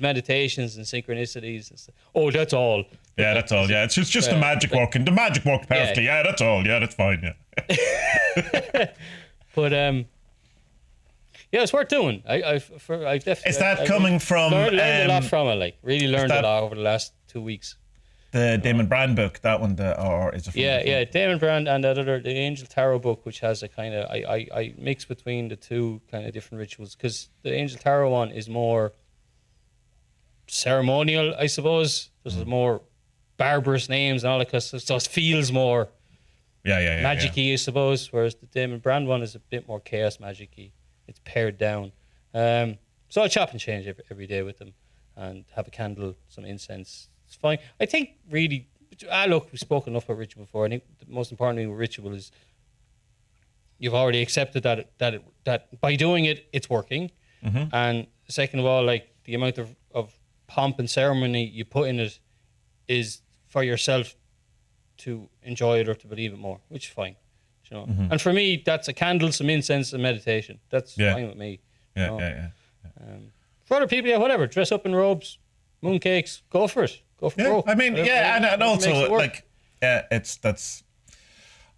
S2: meditations and synchronicities and stuff. Oh, that's all.
S1: Yeah, that's all. Yeah, it's just the magic working. The magic worked perfectly. Yeah, that's all. Yeah, that's fine. Yeah.
S2: But yeah, it's worth doing. I definitely.
S1: Is that coming from?
S2: Learned a lot from it. Like really learned a lot over the last 2 weeks.
S1: The Damon Brand book, that one, or is it?
S2: Yeah, Damon Brand and that other, the Angel Tarot book, which has a kind of I mix between the two kind of different rituals because the Angel Tarot one is more ceremonial, I suppose. There's more barbarous names and all that, so it feels more magic-y, I suppose. Whereas the Damon Brand one is a bit more chaos magic-y. It's pared down. So I chop and change every day with them and have a candle, some incense. It's fine. I think really, look, we've spoken enough about ritual before. I think the most important thing with ritual is you've already accepted that by doing it, it's working. Mm-hmm. And second of all, like the amount of pomp and ceremony you put in it is for yourself to enjoy it or to believe it more, which is fine. You know? Mm-hmm. And for me, that's a candle, some incense, and meditation. That's fine with me.
S1: Yeah.
S2: For other people, whatever. Dress up in robes, mooncakes, go for it. Go for broke.
S1: I mean, and also like, that's.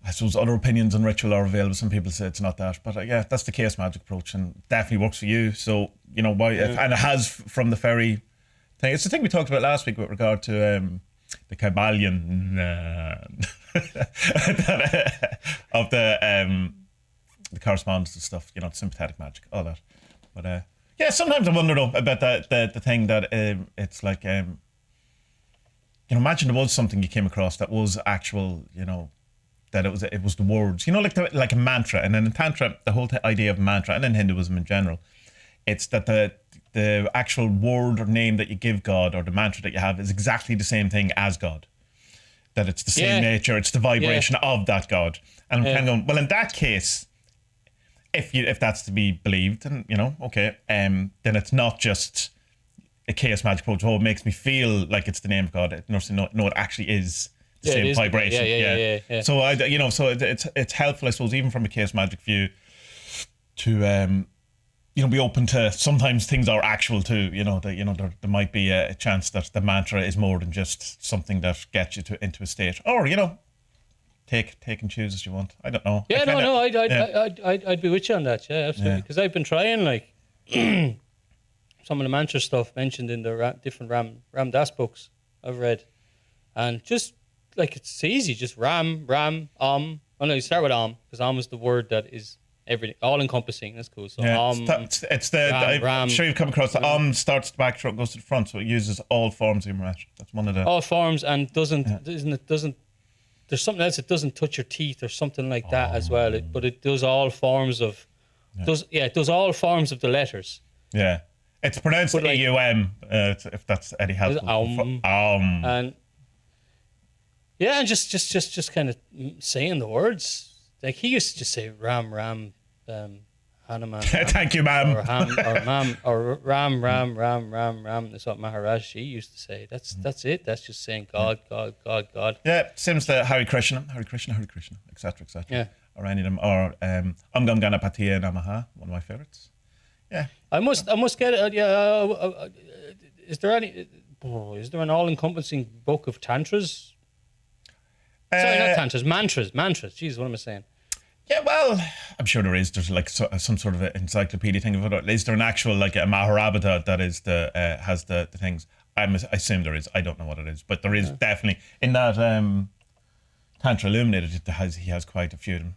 S1: I suppose other opinions on ritual are available. Some people say it's not that, but that's the chaos magic approach, and definitely works for you. So you know why, and it has from the very thing. It's the thing we talked about last week with regard to the Kabbalion of the correspondence and stuff. You know, sympathetic magic, all that. But sometimes I wonder though about the thing that it's like imagine there was something you came across that was actual, that it was the words, like a mantra. And then in Tantra, the whole idea of mantra, and in Hinduism in general, it's that the actual word or name that you give God or the mantra that you have is exactly the same thing as God. That it's the same nature, it's the vibration of that God. And I'm kind of going, well, in that case, if that's to be believed, then then it's not just a chaos magic approach. Oh, it makes me feel like it's the name of God. No, it actually is the same vibration. Yeah. So it's helpful, I suppose, even from a chaos magic view, to be open to sometimes things are actual too. There might be a chance that the mantra is more than just something that gets you into a state, or take and choose as you want. I don't know.
S2: I'd be with you on that. Yeah, absolutely. Because I've been trying like some of the mantra stuff mentioned in the different Ram Dass books I've read, and just like it's easy, just Ram, Well, no, you start with because is the word that is everything, all encompassing. That's cool. So
S1: it's the Ram, I'm sure you've come across the starts at the back, goes to the front, so it uses all forms of your mantra. That's one of the
S2: all forms, and doesn't. There's something else. It doesn't touch your teeth or something like that as well. But it does all forms of. It does all forms of the letters.
S1: Yeah, it's pronounced AUM. If that's any help.
S2: And and just kind of saying the words. Like he used to just say Ram, Hanuman.
S1: Thank you, ma'am.
S2: Or ma'am, or Ram. That's what Maharaji used to say. That's it. That's just saying God.
S1: Yeah, seems to Hare Krishna, etc.
S2: Yeah.
S1: or any of them, or Gam Ganapatiya Namaha, one of my favorites. Yeah,
S2: I must get it. Is there an all-encompassing book of tantras? Sorry, not tantras, mantras. Jeez, what am I saying?
S1: Yeah, well, I'm sure there is. There's like some sort of an encyclopedia thing of it. Is there an actual like a Mahabharata that is has the things? I assume there is. I don't know what it is, but there is definitely in that Tantra Illuminated. He has quite a few of them.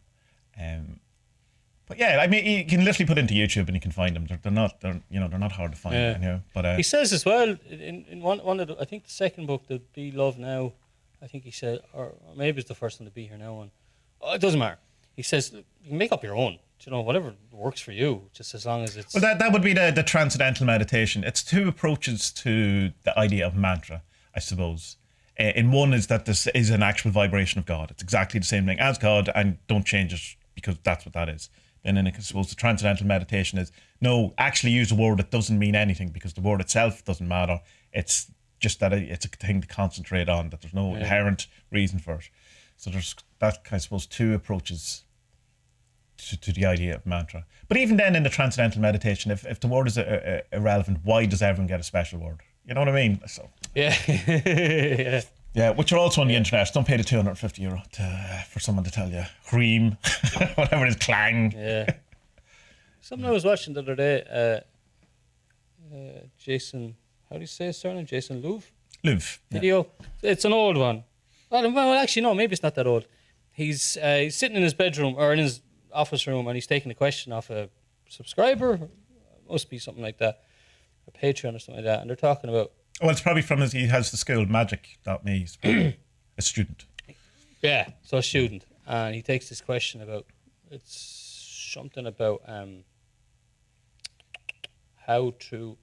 S1: But yeah, I mean, you can literally put into YouTube and you can find them. They're not hard to find.
S2: Yeah.
S1: But
S2: he says as well in one of the, I think the second book, the Be Love Now, I think he said, or maybe it's the first one, the Be Here Now one. Oh, it doesn't matter. He says you can make up your own. Whatever works for you, just as long as it's.
S1: Well, that would be the transcendental meditation. It's two approaches to the idea of mantra, I suppose. In one is that this is an actual vibration of God. It's exactly the same thing as God, and don't change it because that's what that is. And then I suppose the transcendental meditation is, no, actually use a word that doesn't mean anything because the word itself doesn't matter. It's just that it's a thing to concentrate on, that there's no inherent reason for it. So there's that, I suppose, two approaches to the idea of mantra. But even then in the transcendental meditation, if the word is irrelevant, why does everyone get a special word? You know what I mean? So
S2: yeah. Yeah.
S1: Yeah, which are also on the internet. Don't pay the €250 for someone to tell you. Cream, whatever it is, clang.
S2: Yeah. Something I was watching the other day, Jason, how do you say his surname? Jason Louv?
S1: Louv.
S2: Video. Yeah. It's an old one. Well, actually, no, maybe it's not that old. He's sitting in his bedroom or in his office room and he's taking a question off a subscriber. Must be something like that. A Patreon or something like that. And they're talking about.
S1: Well, it's probably from he has the school, Magick.me. He's a student.
S2: Yeah, so a student. And he takes this question about, it's something about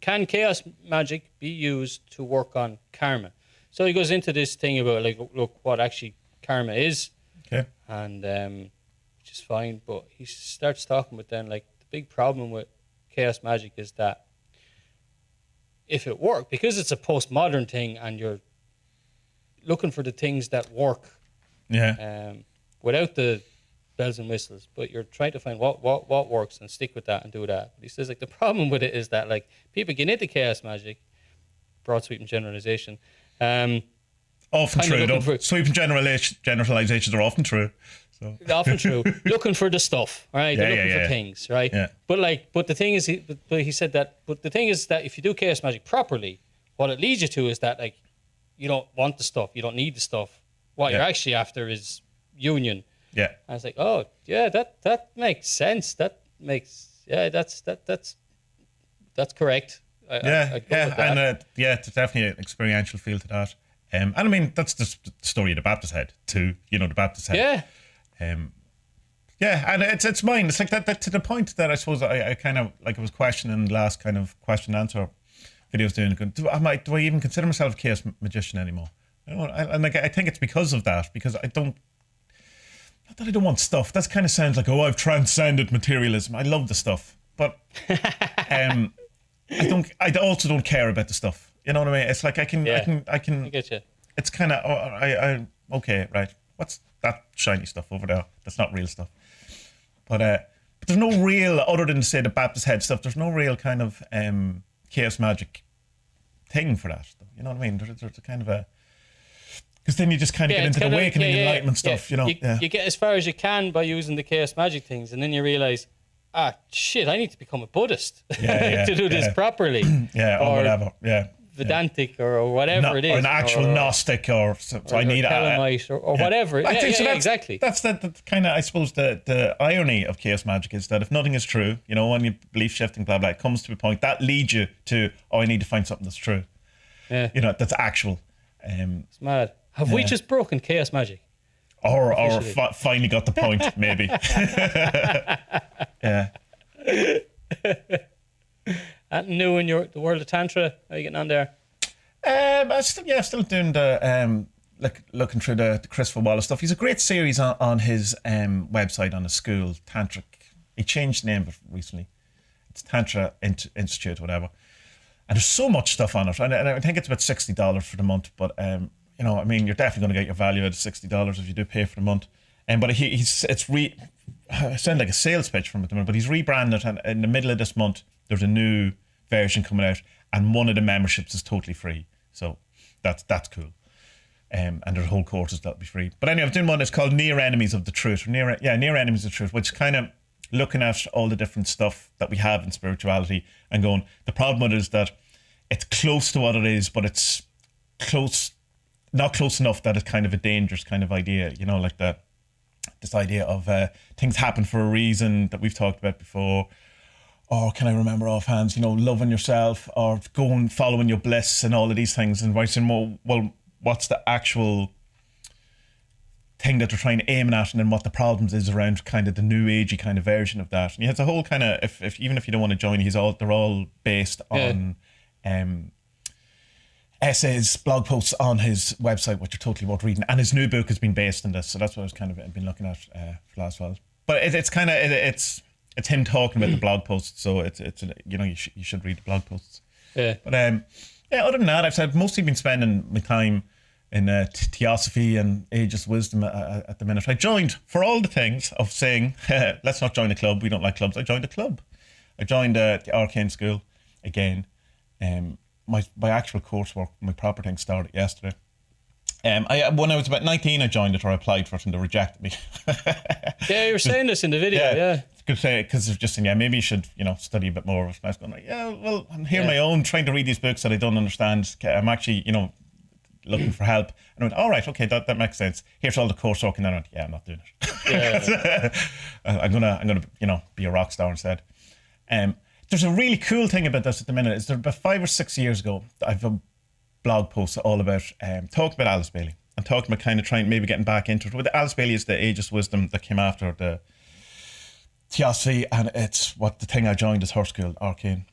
S2: can chaos magic be used to work on karma? So he goes into this thing about, like, look, what actually karma is.
S1: Okay.
S2: And, which is fine, but he starts talking about then, like, the big problem with chaos magic is that if it worked, because it's a postmodern thing and you're looking for the things that work without the bells and whistles, but you're trying to find what works and stick with that and do that. But he says, like, the problem with it is that, like, people get into chaos magic, broad sweeping generalization.
S1: Often true, though. Sweeping generalizations are often true. So.
S2: Often true. Looking for the stuff, right? They're looking for things, right? Yeah. But the thing is, he said that. But the thing is that if you do chaos magic properly, what it leads you to is that, like, you don't want the stuff, you don't need the stuff. What you're actually after is union.
S1: Yeah.
S2: And I was like, oh yeah, that makes sense. That's correct.
S1: There's definitely an experiential feel to that. And I mean, that's the story of the Baptist head too. The Baptist head.
S2: Yeah.
S1: And it's mine. It's like that to the point that I suppose I kind of, like, I was questioning the last kind of question and answer videos doing. Do I even consider myself a chaos magician anymore? I think it's because of that. Because I don't. Not that I don't want stuff. That kind of sounds like, I've transcended materialism. I love the stuff, but I also don't care about the stuff. You know what I mean? It's like I can.
S2: I get you.
S1: It's kind of okay, right? What's that shiny stuff over there? That's not real stuff. But there's no real, other than, say, the Baptist head stuff. There's no real kind of chaos magic thing for that. You know what I mean? There's a kind of a. Because then you just kind of get into the awakening, enlightenment stuff, You
S2: get as far as you can by using the chaos magic things, and then you realize, shit, I need to become a Buddhist to do this properly.
S1: Or whatever,
S2: Vedantic or whatever it is.
S1: Or an actual Gnostic, or I need
S2: a... Or whatever.
S1: I think so.
S2: Exactly.
S1: That's the kind of, I suppose, the irony of chaos magic is that if nothing is true, when you belief shifting, blah, blah, it comes to a point, that leads you to, I need to find something that's true. Yeah. That's actual.
S2: It's mad. Have we just broken chaos magic?
S1: Or finally got the point, maybe. Yeah.
S2: New in the world of Tantra? How are you getting on there?
S1: Still doing the looking through the Christopher Wallace stuff. He's a great series on his website, on his school, Tantric. He changed the name of it recently. It's Tantra Institute, whatever. And there's so much stuff on it. And I think it's about $60 for the month. But you're definitely going to get your value out of $60 if you do pay for the month. But I sound like a sales pitch from it, but he's rebranded, and in the middle of this month, there's a new version coming out, and one of the memberships is totally free. So that's cool. And there's whole courses that'll be free. But anyway, I'm doing one that's called Near Enemies of the Truth. Near Enemies of the Truth, which is kind of looking at all the different stuff that we have in spirituality and going, the problem with it is that it's close to what it is, but it's not close enough that it's kind of a dangerous kind of idea, you know, like this idea of things happen for a reason that we've talked about before. Or can I remember offhand, you know, loving yourself or following your bliss and all of these things. And writing, well, what's the actual thing that they're trying to aim at, and then what the problems is around kind of the new agey kind of version of that. And he has a whole kind of, if even if you don't want to join, they're all based on essays, blog posts on his website, which are totally worth reading. And his new book has been based on this, so that's what I was kind of been looking at for the last while. But it's him talking about the blog posts, so it's you know, you should read the blog posts.
S2: Yeah.
S1: But other than that, I've mostly been spending my time in Theosophy and Ageless Wisdom at the minute. I joined, for all the things of saying, let's not join a club, we don't like clubs, I joined a club. I joined the Arcane School again. My actual coursework, my proper thing started yesterday. When I was about 19, I joined it, or I applied for it, and they rejected me.
S2: Yeah, you were saying this in the video, yeah.
S1: Could say, because it's just saying, maybe you should, you know, study a bit more. And I was going like, well, I'm here on my own, trying to read these books that I don't understand. I'm actually, you know, looking for help. And I went, all right, okay, that makes sense. Here's all the coursework, and then I went, I'm not doing it. I'm gonna, you know, be a rock star instead. There's a really cool thing about this at the minute. Is there about 5 or 6 years ago, I've a blog post all about talking about Alice Bailey and talking about kind of trying maybe getting back into it. With Alice Bailey is the Ageless Wisdom that came after the Theosophy, and it's what the thing I joined is her school, Arcane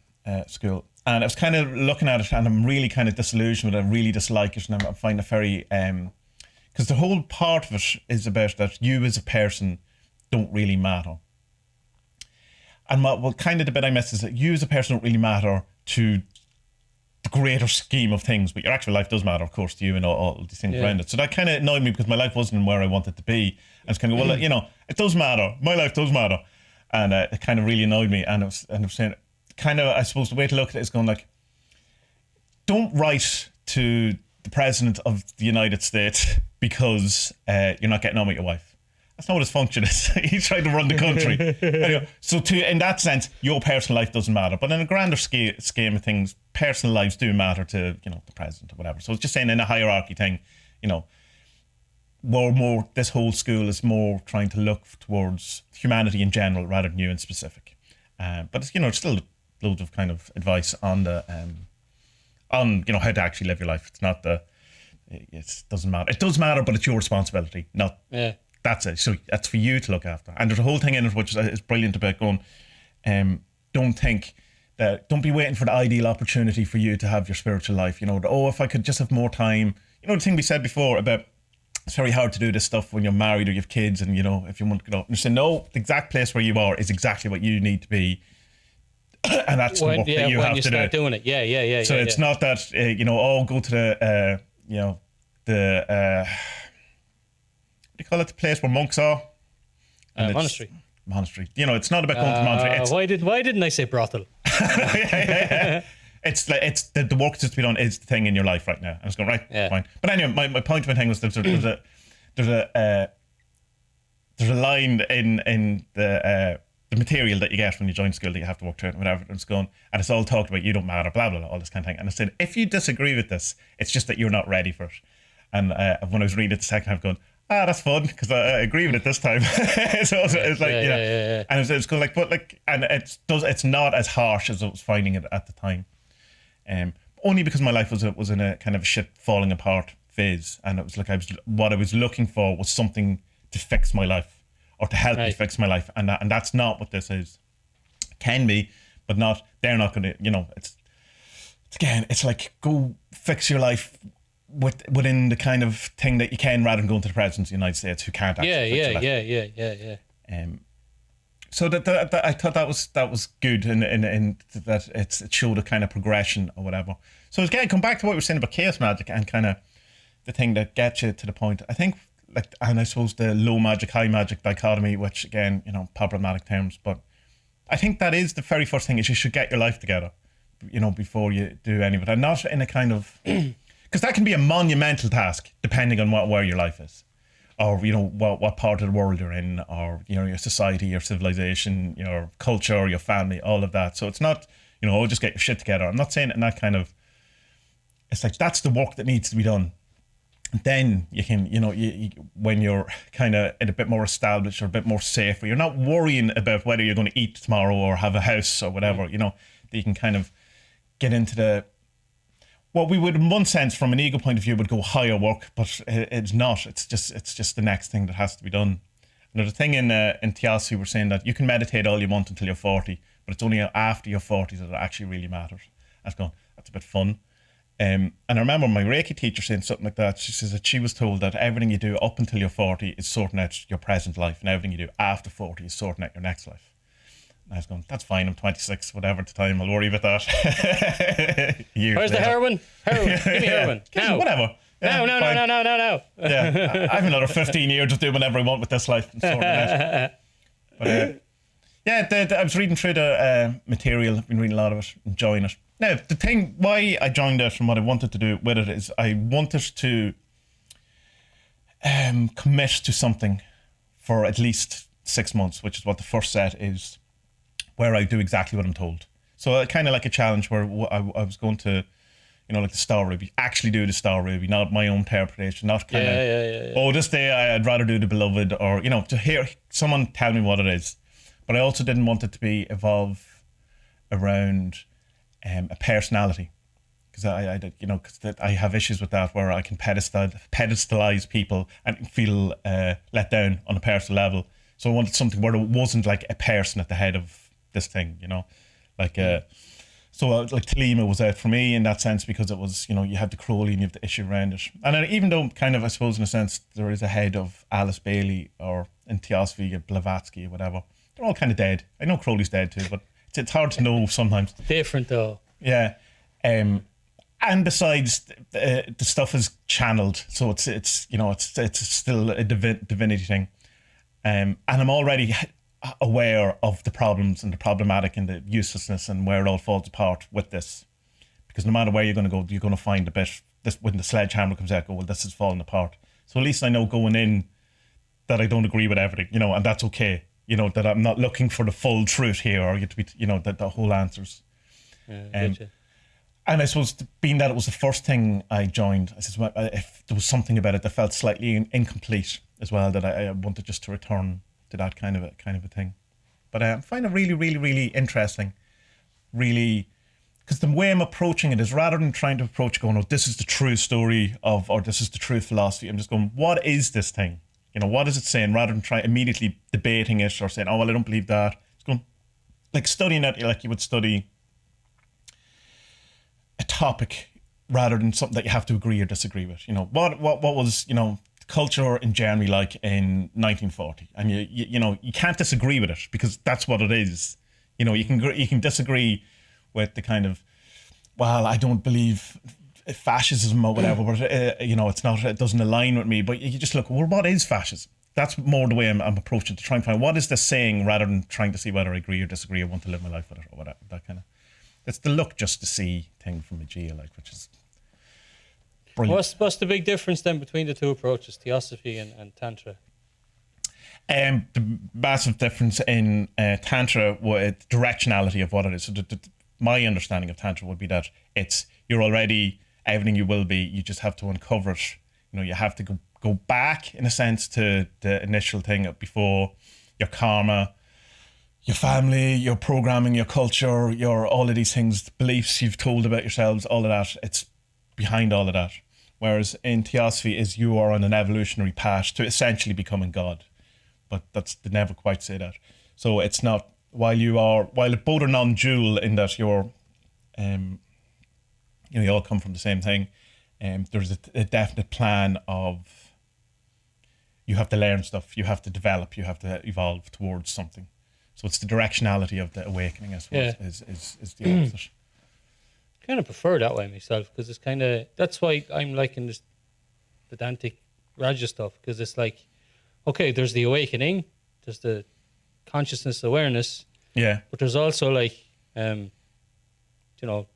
S1: School. And I was kind of looking at it, and I'm really kind of disillusioned with it. I really dislike it, and I find it very because the whole part of it is about that you as a person don't really matter. And what kind of the bit I miss is that you as a person don't really matter to the greater scheme of things, but your actual life does matter, of course, to you and all these things around it. So that kind of annoyed me, because my life wasn't where I wanted to be. And it's kind of, well, you know, it does matter. My life does matter. And it kind of really annoyed me. And I was saying, kind of, I suppose the way to look at it is going like, don't write to the President of the United States because you're not getting on with your wife. That's not what his function is. He's trying to run the country. Anyway, so in that sense, your personal life doesn't matter. But in a grander scheme of things, personal lives do matter to, you know, the president or whatever. So it's just saying in a hierarchy thing, you know, more this whole school is more trying to look towards humanity in general rather than you in specific. But it's, you know, it's still loads of kind of advice on the on, you know, how to actually live your life. It's not it doesn't matter. It does matter, but it's your responsibility, not. Yeah. That's it. So that's for you to look after. And there's a whole thing in it which is brilliant about going, don't be waiting for the ideal opportunity for you to have your spiritual life. You know, if I could just have more time. You know, the thing we said before about it's very hard to do this stuff when you're married or you have kids, and, you know, if you want to get up and say, no, the exact place where you are is exactly what you need to be. And that's the work that you have to do. When you start
S2: doing it. Yeah.
S1: So it's not that, you know, go to the, you know, the... What do you call it? The place where monks are?
S2: Monastery.
S1: Monastery. You know, it's not about going to monastery.
S2: Why didn't I say brothel?
S1: yeah. It's like the work that's to be done is the thing in your life right now. And it's going right, fine. But anyway, my point of my thing was there's a line in the material that you get when you join school that you have to work through it and whatever. And it's going, and it's all talked about you don't matter, blah blah blah, all this kind of thing. And I said, if you disagree with this, it's just that you're not ready for it. And when I was reading it the second half, going, that's fun, because I agree with it this time. So it's like, yeah. And it's cool, like, but like, and it's not as harsh as I was finding it at the time. Only because my life was in a kind of a shit falling apart phase, and it was like what I was looking for was something to fix my life or to help me fix my life, and that's not what this is. It can be, but not. They're not going to. You know, it's like go fix your life within the kind of thing that you can, rather than going to the president of the United States who can't actually fix your life.
S2: Yeah.
S1: So that I thought that was good, in that it showed a kind of progression or whatever. So again, come back to what we were saying about chaos magic and kind of the thing that gets you to the point. I think like, and I suppose the low magic, high magic dichotomy, which again, problematic terms, but I think that is the very first thing is you should get your life together, before you do any of it, and not in a kind of, because that can be a monumental task depending on where your life is, or what part of the world you're in, or your society, your civilization, your culture, your family, all of that. So it's not just get your shit together. I'm not saying it in that kind of. It's like that's the work that needs to be done. And then you can, when you're kind of a bit more established or a bit more safe, where you're not worrying about whether you're going to eat tomorrow or have a house or whatever, that you can kind of get into what we would, in one sense, from an ego point of view, would go higher work, but it's not. It's just the next thing that has to be done. And there's a thing in Theosophy, we're saying that you can meditate all you want until you're 40, but it's only after you're 40 that it actually really matters. That's a bit fun. And I remember my Reiki teacher saying something like that. She says that she was told that everything you do up until you're 40 is sorting out your present life, and everything you do after 40 is sorting out your next life. And I was going, that's fine, I'm 26, whatever at the time, I'll worry about that.
S2: Where's the heroin? Give me heroin. Now.
S1: Whatever. Yeah,
S2: no.
S1: Yeah, I have another 15 years to do whatever I want with this life and sort it out. But, I was reading through the material, I've been reading a lot of it, enjoying it. Now, the thing, why I joined it and what I wanted to do with it is I wanted to commit to something for at least 6 months, which is what the first set is, where I do exactly what I'm told. So kind of like a challenge where I was going to, like the Star Ruby, actually do the Star Ruby, not my own interpretation, not kind of, this day I'd rather do the Beloved, or, to hear someone tell me what it is. But I also didn't want it to be evolve around a personality, because I have issues with that, where I can pedestalize people and feel let down on a personal level. So I wanted something where it wasn't like a person at the head of this thing, like Thelema was out for me in that sense, because it was, you have the Crowley and you have the issue around it. And even though kind of, I suppose in a sense, there is a head of Alice Bailey, or in Theosophy, Blavatsky or whatever, they're all kind of dead. I know Crowley's dead too, but it's hard to know sometimes.
S2: Different though.
S1: Yeah. And besides, the stuff is channeled, so it's still a divinity thing. And I'm already aware of the problems and the problematic and the uselessness and where it all falls apart with this. Because no matter where you're going to go, you're going to find a bit, this, when the sledgehammer comes out, this is falling apart. So at least I know going in that I don't agree with everything, and that's okay. That I'm not looking for the full truth here, or to be, that the whole answers.
S2: Gotcha.
S1: And I suppose, being that it was the first thing I joined, I said, if there was something about it that felt slightly incomplete as well, that I wanted just to return to that kind of a thing. But I find it really, really, really interesting. Really, because the way I'm approaching it is, rather than trying to approach going, this is the true story of, or this is the true philosophy, I'm just going, what is this thing? What is it saying? Rather than try immediately debating it or saying, I don't believe that. It's going, like studying it like you would study a topic, rather than something that you have to agree or disagree with. What was, culture in Germany like in 1940? And you can't disagree with it, because that's what it is. You can disagree with the kind of, I don't believe fascism or whatever, but it's not, it doesn't align with me. But you just look, what is fascism? That's more the way I'm approaching, to try and find what is this saying, rather than trying to see whether I agree or disagree or want to live my life with it or whatever. That kind of, it's the look just to see thing from a geo, which is brilliant.
S2: What's the big difference then between the two approaches, Theosophy and Tantra?
S1: The massive difference in Tantra was directionality of what it is. So my understanding of Tantra would be that you're already everything you will be. You just have to uncover it. You have to go back, in a sense, to the initial thing before your karma, your family, your programming, your culture, all of these things, beliefs you've told about yourselves, all of that. It's behind all of that. Whereas in Theosophy is you are on an evolutionary path to essentially becoming God. But they never quite say that. So it's not, while both are non-dual in that you're, you all come from the same thing. There's a definite plan of, you have to learn stuff, you have to develop, you have to evolve towards something. So it's the directionality of the awakening, I suppose, is the opposite.
S2: Kind of prefer that way myself, because it's kind of, that's why I'm liking this pedantic Raja stuff, because it's like, okay, there's the awakening, there's the consciousness awareness, but there's also like, you know,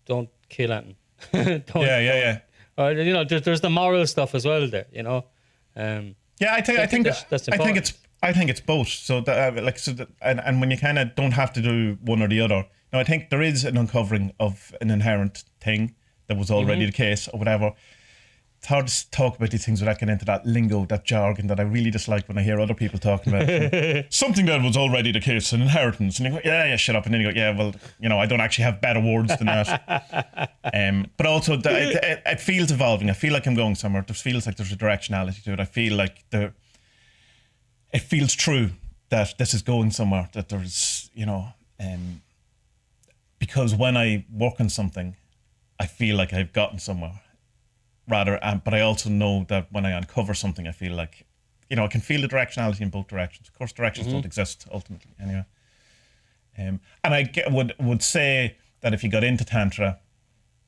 S2: don't kill anything. Or, you know, there's the moral stuff as well there, you know.
S1: I think that's important. I think it's both. So that, and when you kind of don't have to do one or the other. Now, I think there is an uncovering of an inherent thing that was already the case or whatever. It's hard to talk about these things without getting into that lingo, that jargon that I really dislike when I hear other people talking about something that was already the case, an inheritance. And you go, yeah, shut up. And then you go, yeah, well, you know, I don't actually have better words than that. But also, it feels evolving. I feel like I'm going somewhere. It feels like there's a directionality to it. I feel like it feels true that this is going somewhere, that there's, you know, because when I work on something, I feel like I've gotten somewhere. But I also know that when I uncover something, I feel like, you know, I can feel the directionality in both directions. Of course, directions don't exist ultimately, anyway. And I would say that if you got into Tantra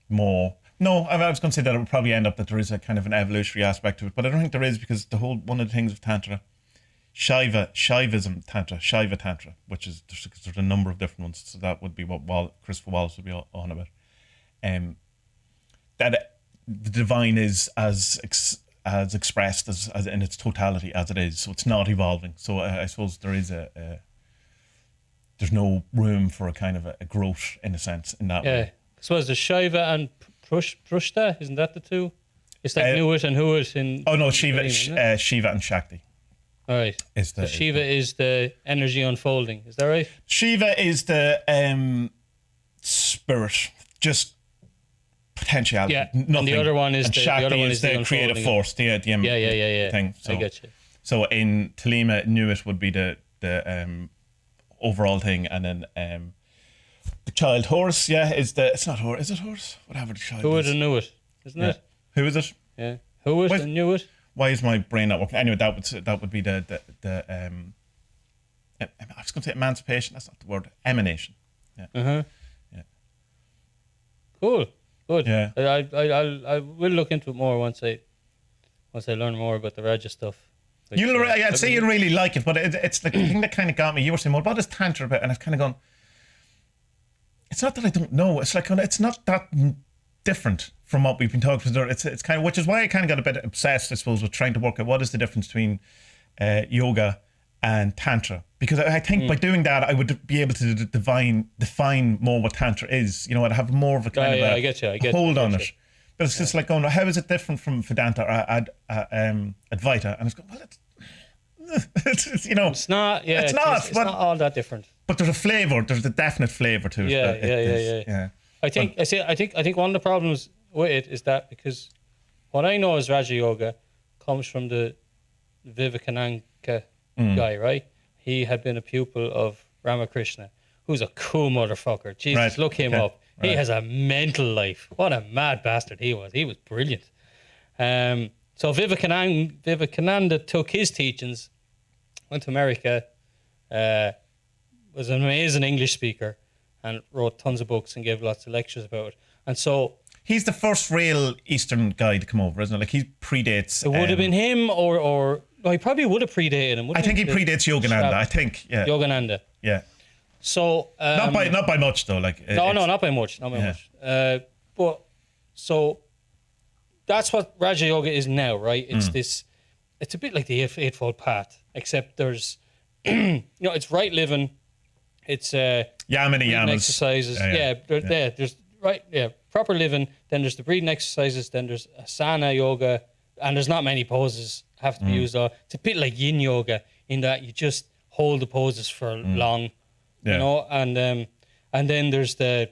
S1: more, I was going to say that it would probably end up that there is a kind of an evolutionary aspect to it, but I don't think there is, because one of the things of Tantra, Shaivism Tantra, Shaiva Tantra, which is there's a number of different ones. So that would be what Christopher Wallace would be on about. That the divine is as expressed as in its totality as it is. So it's not evolving. So I suppose there is there's no room for a kind of a growth in a sense in that way.
S2: So is the Shaiva and Prushta, isn't that the two? It's like Nuit and Huit in.
S1: Oh no, Shiva and Shakti.
S2: All right. Shiva is the energy unfolding. Is that right?
S1: Shiva is the spirit, just potentiality.
S2: Yeah.
S1: Nothing.
S2: And the other one is
S1: Shakti is the creative force. The thing. So,
S2: I get you.
S1: So in Talima, Nuit would be the overall thing, and then the child horse. It's not horse. Is it horse? Whatever the child.
S2: Huit and Nuit, isn't it?
S1: Who is it?
S2: Yeah. Huit and Nuit.
S1: Why is my brain not working? Anyway, that would be the I was going to say emancipation. That's not the word. Emanation. Yeah. Yeah.
S2: Cool. Good.
S1: Yeah.
S2: I will look into it more once I learn more about the Raja stuff.
S1: I'd say you'll really like it, but it's the thing that kind of got me. You were saying, well, what is Tantra about? And I've kind of gone, it's not that I don't know. It's like, it's not that different from what we've been talking about. It's kind of, which is why I kind of got a bit obsessed, I suppose, with trying to work out what is the difference between yoga and Tantra. Because I think by doing that, I would be able to define more what Tantra is. You know, I'd have more of a kind of a hold on it. But it's just like going, how is it different from Vedanta or Advaita? And it's going, well, it's you know,
S2: it's not. Yeah,
S1: it's
S2: not all that different.
S1: But there's a flavor. There's a definite flavor to it.
S2: Yeah. I think one of the problems with it is that because what I know as Raja Yoga comes from the Vivekananda guy, right? He had been a pupil of Ramakrishna, who's a cool motherfucker. Jesus, look him up. He has a mental life. What a mad bastard he was. He was brilliant. So Vivekananda took his teachings, went to America, was an amazing English speaker, and wrote tons of books and gave lots of lectures about it. And so
S1: he's the first real Eastern guy to come over, isn't it? Like he predates.
S2: It would have been him, or no, he probably would have predated him.
S1: I think he predates Yogananda. I think, yeah.
S2: Yogananda.
S1: Yeah.
S2: So
S1: not by much though. Like
S2: no, not by much, not by much. But so that's what Raja Yoga is now, right? It's this. It's a bit like the Eightfold Path, except there's, it's right living. It's
S1: Yamini yamas
S2: exercises. There's proper living. Then there's the breathing exercises. Then there's asana yoga, and there's not many poses have to be used. It's a bit like Yin yoga in that you just hold the poses for long, you know. And then there's the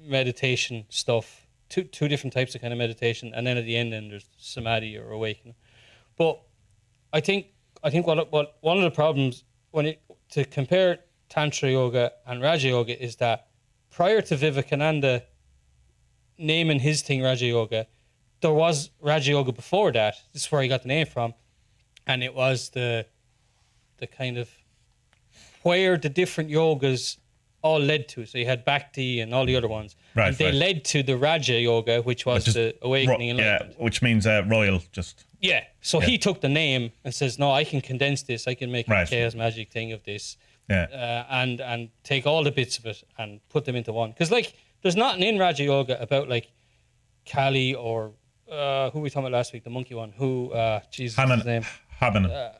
S2: meditation stuff. Two different types of kind of meditation, and then at the end, then there's samadhi or awakening. But I think what one of the problems to compare Tantra Yoga and Raja Yoga is that prior to Vivekananda naming his thing Raja Yoga, there was Raja Yoga before that. This is where he got the name from. And it was the kind of where the different yogas all led to. So you had Bhakti and all the other ones.
S1: Right,
S2: and they led to the Raja Yoga, which was the awakening enlightenment.
S1: Yeah, which means royal, just.
S2: Yeah, so he took the name and says, no, I can condense this. I can make a chaos magic thing of this.
S1: Yeah.
S2: And take all the bits of it and put them into one. Because, like, there's nothing in Raja Yoga about, like, Kali or who we talking about last week, the monkey one, who, Jesus, his name?
S1: Hominin.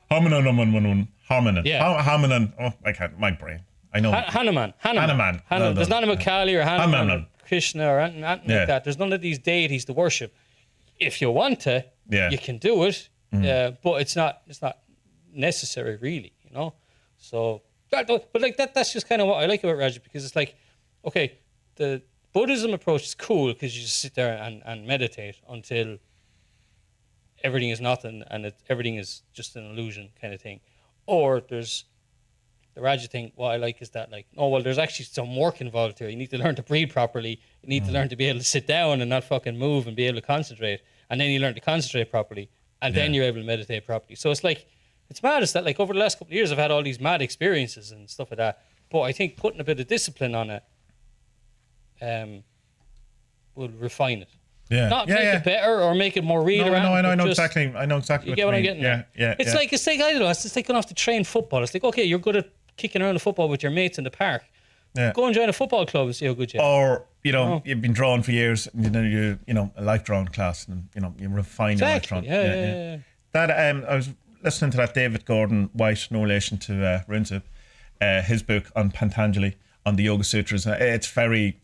S1: Hominin.
S2: Yeah.
S1: Hominin. Oh, I can't, my brain. I know.
S2: Hanuman.
S1: Well,
S2: there's nothing about Kali or Hanuman or Krishna or anything like that. There's none of these deities to worship. If you want to, you can do it, but it's not necessary, really, you know? So, but like that's just kind of what I like about Raja, because it's like, okay, the Buddhism approach is cool because you just sit there and meditate until everything is nothing and everything is just an illusion kind of thing. Or there's the Raja thing. What I like is that, like, oh, well, there's actually some work involved here. You need to learn to breathe properly. You need to learn to be able to sit down and not fucking move and be able to concentrate. And then you learn to concentrate properly. And then you're able to meditate properly. So it's like, it's mad. It's that, like, over the last couple of years, I've had all these mad experiences and stuff like that. But I think putting a bit of discipline on it will refine it.
S1: Yeah.
S2: Not make it better or make it more real.
S1: I know exactly. I know exactly.
S2: You get what I'm getting at?
S1: Yeah.
S2: It's like I don't know. It's like going off to train football. It's like, okay, you're good at kicking around the football with your mates in the park.
S1: Yeah.
S2: Go and join a football club and see how good you are.
S1: Or you've been drawing for years, and then you know a life drawing class, and you refine your life drawing.
S2: Yeah.
S1: That I was listening to that David Gordon White, no relation to Rinsu, his book on Pantajli on the Yoga Sutras. It's very.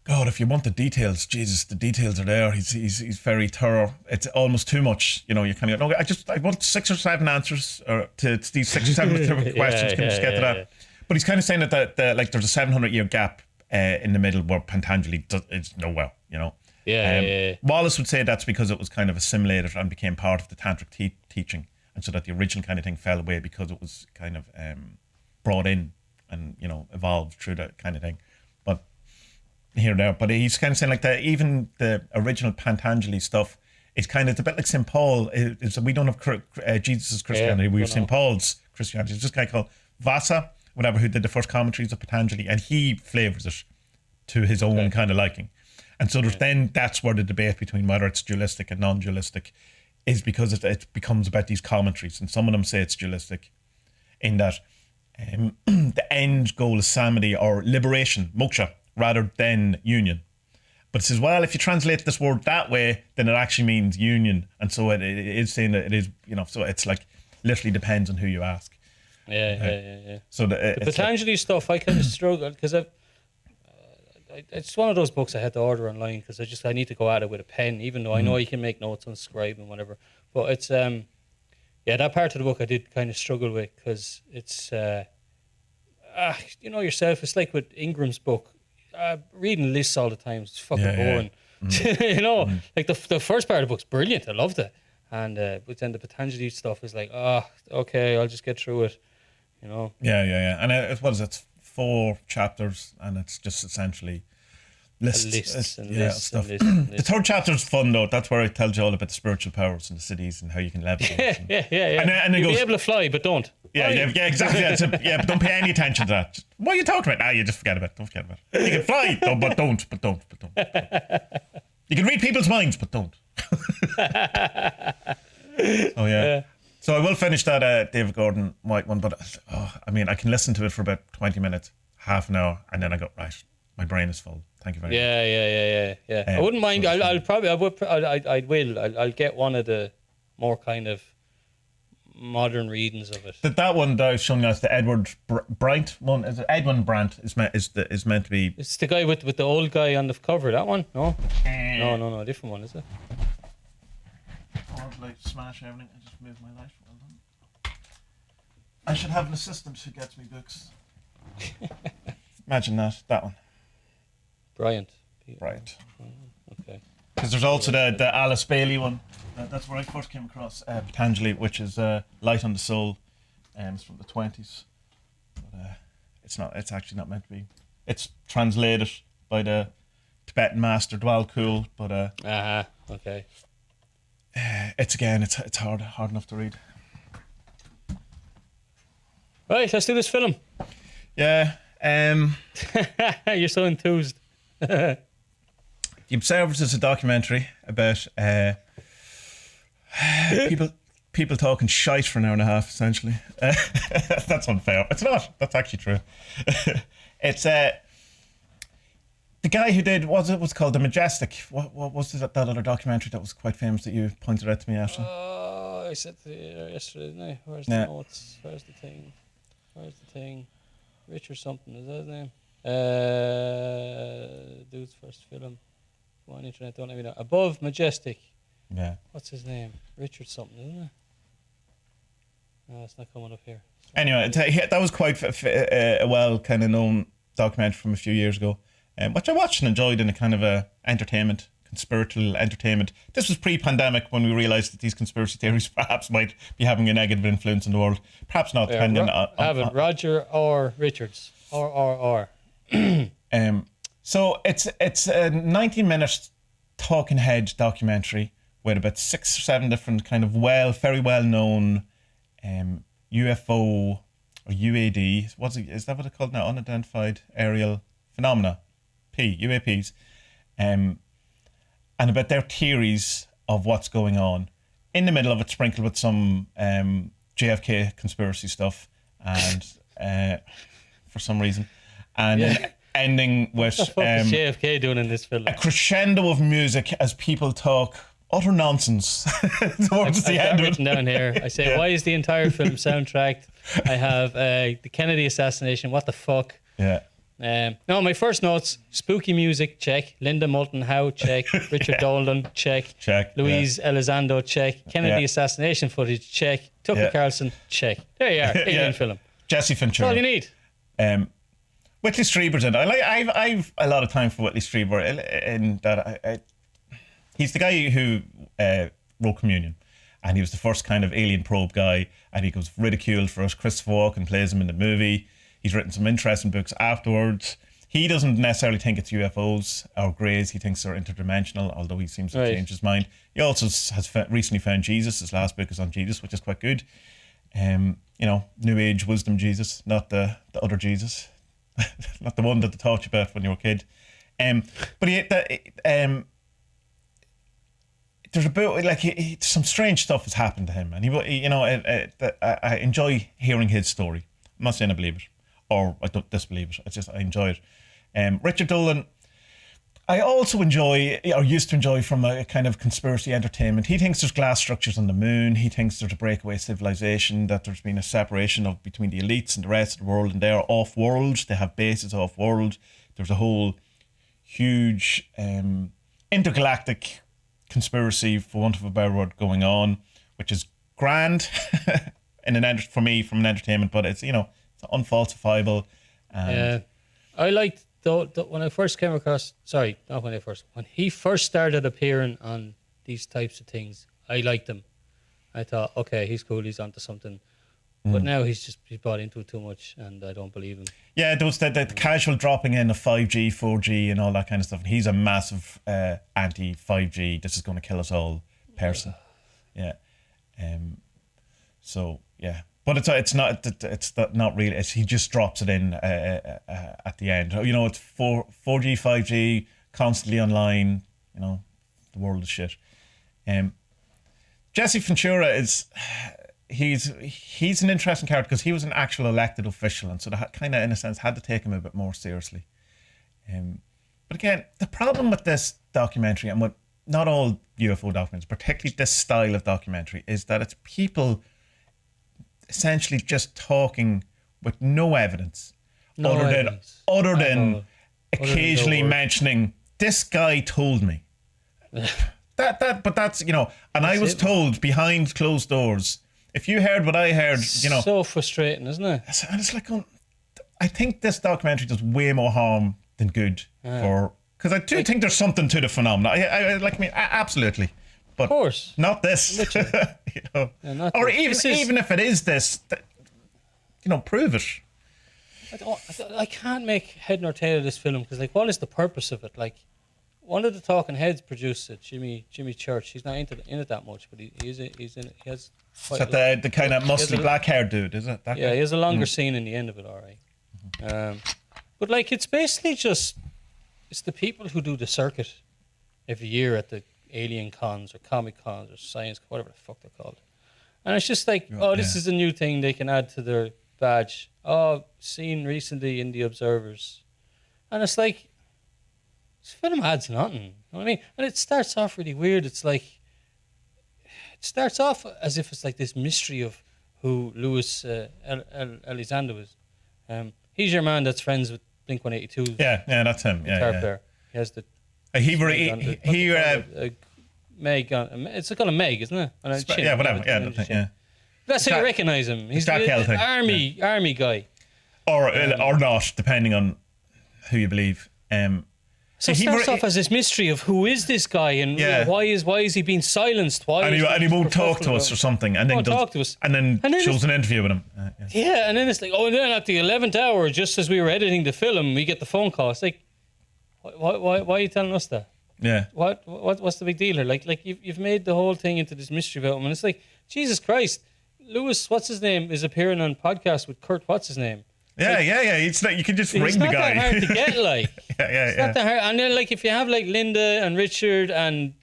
S1: God, if you want the details, Jesus, the details are there. He's very thorough. It's almost too much. You kind of go, no, I want 6 or 7 answers to these 6 or 7 questions. Can you just get to that? Yeah. But he's kind of saying that like there's a 700-year gap in the middle where Pantajli is nowhere. Wallace would say that's because it was kind of assimilated and became part of the tantric teaching, and so that the original kind of thing fell away because it was kind of brought in and evolved through that kind of thing. But here and there, but he's kind of saying like that even the original Pantajli stuff is kind of a bit like St. Paul. We don't have Jesus' Christianity. We have St. Paul's Christianity. It's just a guy called Vasa, whatever, who did the first commentaries of Pantajli, and he flavors it to his own kind of liking. And so that's where the debate between whether it's dualistic and non-dualistic is, because it becomes about these commentaries, and some of them say it's dualistic in that the end goal is samadhi or liberation, moksha, rather than union. But it says, well, if you translate this word that way, then it actually means union. And so it is saying that it is, so it's like literally depends on who you ask.
S2: Yeah.
S1: So
S2: the Pantajli stuff, I kind of struggle because it's one of those books I had to order online because I need to go at it with a pen, even though I know you can make notes on Scribe and whatever. But it's that part of the book I did kind of struggle with because it's yourself. It's like with Ingram's book. Reading lists all the time is fucking boring. Like the first part of the book's brilliant. I loved it, and but then the Pantajli stuff is like, okay, I'll just get through it.
S1: Yeah. And it's 4 chapters, and it's just essentially lists and stuff. The 3rd chapter is fun though. That's where it tells you all about the spiritual powers and the cities and how you can levitate.
S2: Yeah. And you'll be able to fly, but don't.
S1: Yeah, exactly. But don't pay any attention to that. What are you talking about? You just forget about it. Don't forget about it. You can fly, but don't. You can read people's minds, but don't. Oh yeah. So I will finish that David Gordon White one, but I can listen to it for about 20 minutes, half an hour, and then I go, right, my brain is full. Thank you very much. Yeah. I wouldn't mind. I'll get one of the more kind of modern readings of it. That one that I was showing us, the Edward Brandt one, is it Edwin Brandt is meant to be. It's the guy with the old guy on the cover. That one? No, no, a different one, is it? Like smash everything. I just moved my life. Well done. I should have an assistant who gets me books. Imagine that one. Bryant. Okay. Because there's also the Alice Bailey one. That's where I first came across Pantajli, which is Light on the Soul. It's from the 20s. But it's actually not meant to be. It's translated by the Tibetan master Dwal Kul, but okay. It's hard enough to read. Right, let's do this film. Yeah. You're so enthused. The Observers is a documentary about people talking shite for an hour and a half, essentially. That's unfair. It's not. That's actually true. It's the guy who did what's called The Majestic. What was that other documentary that was quite famous that you pointed out to me, Ashley?
S2: Oh, I said to you yesterday, didn't I? Where's the notes? Where's the thing? Richard something, is that his name? Dude's first film. Come on, internet, don't let me know. Above Majestic.
S1: Yeah.
S2: What's his name? Richard something, isn't it? No, it's not coming up here.
S1: Anyway, that was quite a well kind of known documentary from a few years ago, which I watched and enjoyed in a kind of a entertainment, conspiratorial entertainment. This was pre-pandemic when we realised that these conspiracy theories perhaps might be having a negative influence in the world. Perhaps not, depending on
S2: Roger or Richards or.
S1: So it's a 90-minute talking head documentary with about 6 or 7 different kind of very well known UFO or UAD. Is that what it's called now? Unidentified aerial phenomena, UAPs, and about their theories of what's going on. In the middle of it, sprinkled with some JFK conspiracy stuff, and for some reason, and ending with
S2: what the fuck is JFK doing in this film?
S1: A crescendo of music as people talk utter nonsense towards the end of it.
S2: Written down here. I say, why is the entire film soundtracked? I have the Kennedy assassination. What the fuck?
S1: Yeah.
S2: No, my first notes: spooky music, check. Linda Moulton Howe, check. Richard Dolan, check.
S1: Check.
S2: Louise Elizondo, check. Kennedy assassination footage, check. Tucker Carlson, check. There you are. Alien film.
S1: Jesse Ventura.
S2: That's all you need.
S1: Whitley Strieber's in it. I've a lot of time for Whitley Strieber in that. He's the guy who wrote Communion, and he was the first kind of alien probe guy, and he was ridiculed for us. Christopher Walken plays him in the movie. He's written some interesting books afterwards. He doesn't necessarily think it's UFOs or greys. He thinks they're interdimensional, although he seems to have changed his mind. He also has recently found Jesus. His last book is on Jesus, which is quite good. New Age wisdom Jesus, not the other Jesus. Not the one that they taught you about when you were a kid. There's a bit some strange stuff has happened to him, and I enjoy hearing his story. I'm not saying I believe it or I don't disbelieve it. I enjoy it. Richard Dolan, I also enjoy, or used to enjoy, from a kind of conspiracy entertainment. He thinks there's glass structures on the moon. He thinks there's a breakaway civilization, that there's been a separation between the elites and the rest of the world, and they're off-world. They have bases off-world. There's a whole huge intergalactic conspiracy, for want of a better word, going on, which is grand for me from an entertainment, but it's it's unfalsifiable.
S2: I liked when I first came across. Sorry, not when he first started appearing on these types of things. I liked him. I thought, okay, he's cool. He's onto something. But now he's bought into it too much, and I don't believe him. Yeah, there was the casual dropping in of 5G, 4G, and all that kind of stuff. And he's a massive anti-5G. This is going to kill us all person. Yeah. So yeah, but it's not really. He just drops it in at the end. It's 4G, 5G, constantly online. The world is shit. Jesse Ventura is. He's an interesting character because he was an actual elected official, and so they kind of, in a sense, had to take him a bit more seriously. But again, the problem with this documentary, and with not all UFO documentaries, particularly this style of documentary, is that it's people essentially just talking with no evidence, other than occasionally mentioning, this guy told me. But that's and I was told behind closed doors. If you heard what I heard, so frustrating, isn't it?
S1: And it's like, I think this documentary does way more harm than good because I do think there's something to the phenomenon. Absolutely, but
S2: of course,
S1: not this. Or even if it is this, prove it.
S2: I can't make head nor tail of this film because, what is the purpose of it? One of the talking heads produced it, Jimmy Church. He's not in it that much, but he's in it. He has.
S1: Is that the kind of muscly black haired dude? Is it? That
S2: guy? He has a longer scene in the end of it. All right. But it's basically just it's the people who do the circuit every year at the alien cons or comic cons or science, whatever the fuck they're called. And it's just like, this is a new thing they can add to their badge. Oh, seen recently in the Observers. And it's like, this film adds nothing. You know what I mean? And it starts off really weird. It's like, it starts off as if it's like this mystery of who Louis Elizondo is. He's your man that's friends with Blink-182.
S1: Yeah, that's him.
S2: Guitar player. He has the... Meg, it's called a Meg, isn't it?
S1: Yeah, whatever. Yeah.
S2: That's how you recognise him. He's an army guy.
S1: Or not, depending on who you believe.
S2: So it starts off as this mystery of who is this guy and why is he being silenced?
S1: And he won't talk to us or something. And then
S2: talk to us.
S1: And then shows an interview with him.
S2: And then it's like, and then at the 11th hour, just as we were editing the film, we get the phone call. It's like, why are you telling us that?
S1: Yeah.
S2: What's the big deal here? Like you've made the whole thing into this mystery about him, and it's like, Jesus Christ, Louis, what's his name, is appearing on podcast with Kurt. What's his name?
S1: Yeah. It's not, you can just ring the guy.
S2: It's not that hard to get, like.
S1: It's
S2: not that hard. And then, like, if you have like Linda and Richard and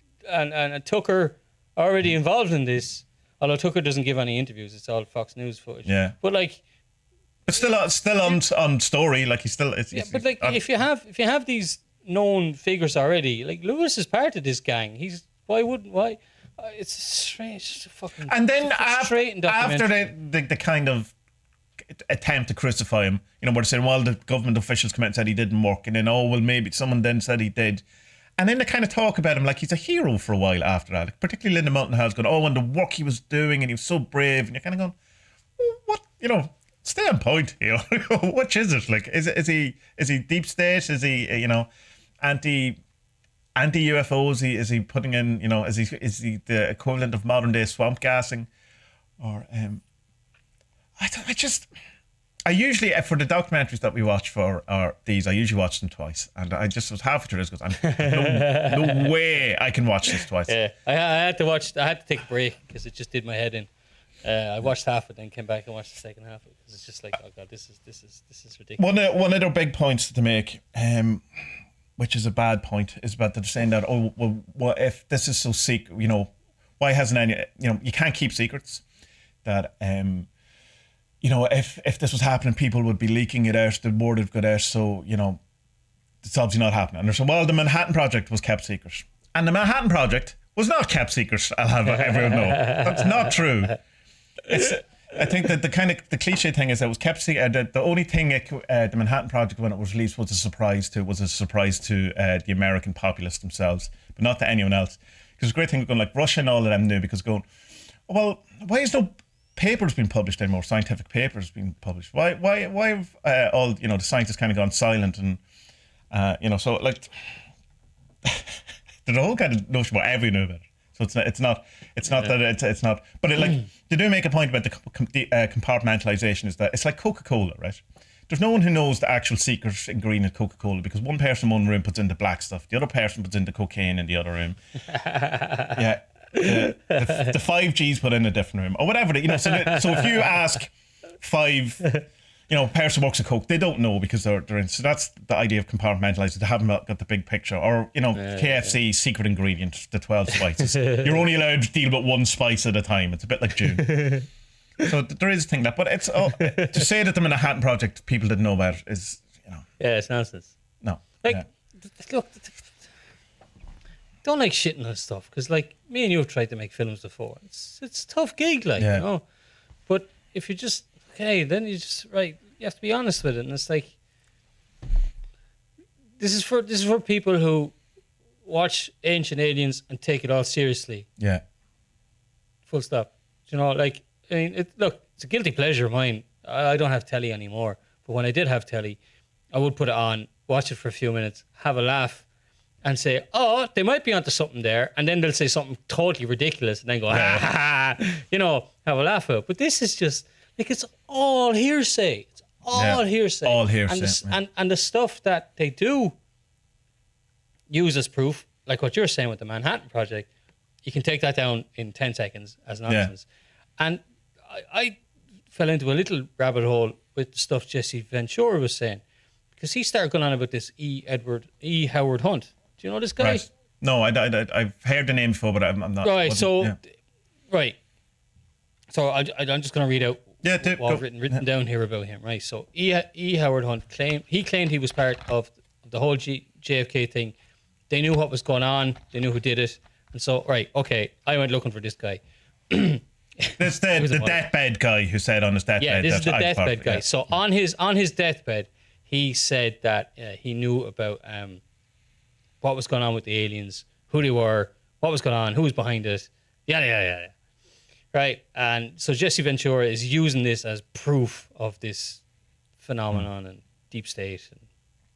S2: Tucker already involved in this, although Tucker doesn't give any interviews, it's all Fox News footage.
S1: Yeah.
S2: But like.
S1: But still on story, like he's still.
S2: But like, if you have these known figures already, like Lewis is part of this gang. It's strange. It's a fucking.
S1: And then after the kind of attempt to crucify him, where they're saying, well, the government officials come out and said he didn't work, and then maybe someone then said he did, and then they kind of talk about him like he's a hero for a while after that. Like, particularly Linda Mountain House going, and the work he was doing, and he was so brave, and you're kind of going, what, stay on point, which is it? Like, is he deep state? Is he anti UFO? Is he putting in, is he the equivalent of modern day swamp gassing, or I usually, for the documentaries that we watch I usually watch them twice, and I just was halfway through this goes, no way I can watch this twice.
S2: Yeah, I had to take a break because it just did my head in. I watched half of it, then came back and watched the second half of it because it's just like, oh god, this is ridiculous. One
S1: of their big points to make, which is a bad point, is about they're saying that, well, if this is so secret, why hasn't any, you can't keep secrets. That if this was happening, people would be leaking it out, the word would go out, so it's obviously not happening. And they're saying, well, the Manhattan Project was kept secret, and the Manhattan Project was not kept secret. I'll have everyone know that's not true. I think that the cliche thing is that it was kept secret. The only thing the Manhattan Project, when it was released, was a surprise to the American populace themselves, but not to anyone else. Because the great thing going, like Russia and all of them knew, because going, well, why is no papers being published anymore? Scientific papers being published. Why have all the scientists kind of gone silent, and so like there's a whole kind of notion about everyone knew about it. So it's not that it's not. But they do make a point about the compartmentalization. Is that it's like Coca-Cola, right? There's no one who knows the actual secret ingredient of Coca-Cola, because one person in one room puts in the black stuff, the other person puts in the cocaine in the other room. Yeah. The 5Gs put in a different room or whatever. So if you ask five, person works at Coke, they don't know because they're in. So that's the idea of compartmentalizing. They haven't got the big picture. Or KFC secret ingredient, the 12 spices. You're only allowed to deal with one spice at a time. It's a bit like June. So there is a thing but it's to say that the Manhattan Project people didn't know about it is
S2: it's nonsense.
S1: No,
S2: look. Don't like shitting on stuff, because like me and you have tried to make films before. It's a tough gig, But if you just then you just you have to be honest with it, and it's like this is for people who watch Ancient Aliens and take it all seriously.
S1: Yeah.
S2: Full stop. It's a guilty pleasure of mine. I don't have telly anymore, but when I did have telly, I would put it on, watch it for a few minutes, have a laugh, and say, oh, they might be onto something there. And then they'll say something totally ridiculous and then go, ha, ha, ha, have a laugh at it. But this is just, like, it's all hearsay. It's all hearsay.
S1: All hearsay.
S2: And the stuff that they do use as proof, like what you're saying with the Manhattan Project, you can take that down in 10 seconds as nonsense. Yeah. And I fell into a little rabbit hole with the stuff Jesse Ventura was saying. because he started going on about this E. Howard Hunt. Do you know this guy?
S1: Right. No, I've heard the name before, but I'm not.
S2: Right. So, right. So I'm just going to read out what I've written down here about him. Right. So E. Howard Hunt claimed he was part of the whole JFK thing. They knew what was going on. They knew who did it. And so, right, okay, I went looking for this guy.
S1: This the deathbed guy who said on his deathbed.
S2: Yeah, this is the deathbed guy. Yeah. So on his deathbed, he said that he knew about what was going on with the aliens, who they were, what was going on, who was behind it, yeah. Right, and so Jesse Ventura is using this as proof of this phenomenon and deep state and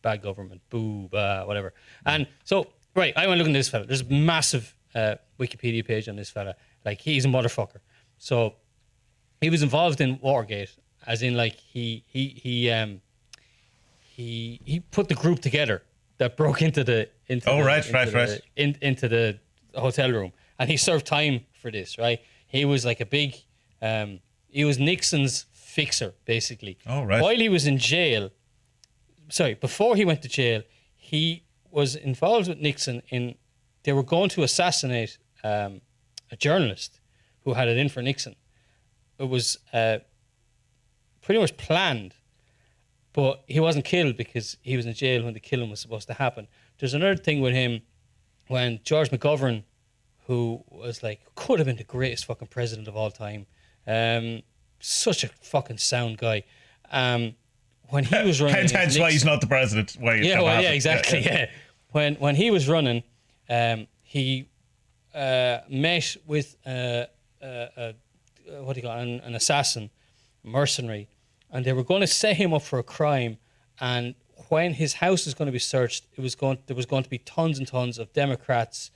S2: bad government, whatever. And so, right, I went looking at this fella. There's a massive Wikipedia page on this fella. Like, he's a motherfucker. So he was involved in Watergate, as in, like, he put the group together that broke into the hotel room, and he served time for this. Right, he was like a big, he was Nixon's fixer, basically.
S1: Oh, right.
S2: While he was in jail, before he went to jail, he was involved with Nixon in. They were going to assassinate a journalist who had it in for Nixon. It was pretty much planned, but he wasn't killed because he was in jail when the killing was supposed to happen. There's another thing with him when George McGovern, who was like, could have been the greatest fucking president of all time, such a fucking sound guy. When he was running,
S1: hence why he's not the president.
S2: Exactly. Yeah. When he was running, he met with an assassin, mercenary, and they were going to set him up for a crime. And when his house was going to be searched, there was going to be tons and tons of Democrats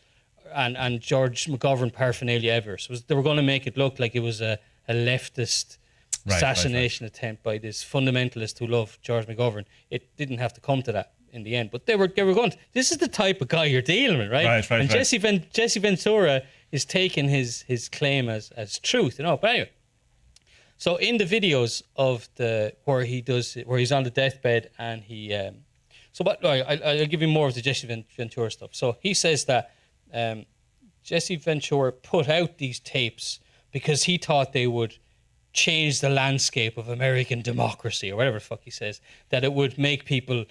S2: and George McGovern paraphernalia ever. So they were going to make it look like it was a leftist assassination attempt by this fundamentalist who loved George McGovern. It didn't have to come to that in the end, but they were going to, this is the type of guy you're dealing with, right? And Jesse Ventura is taking his claim as truth, you know. But anyway, so in the videos of where he's on the deathbed and he I'll give you more of the Jesse Ventura stuff. So he says that Jesse Ventura put out these tapes because he thought they would change the landscape of American democracy, or whatever the fuck he says, that it would make people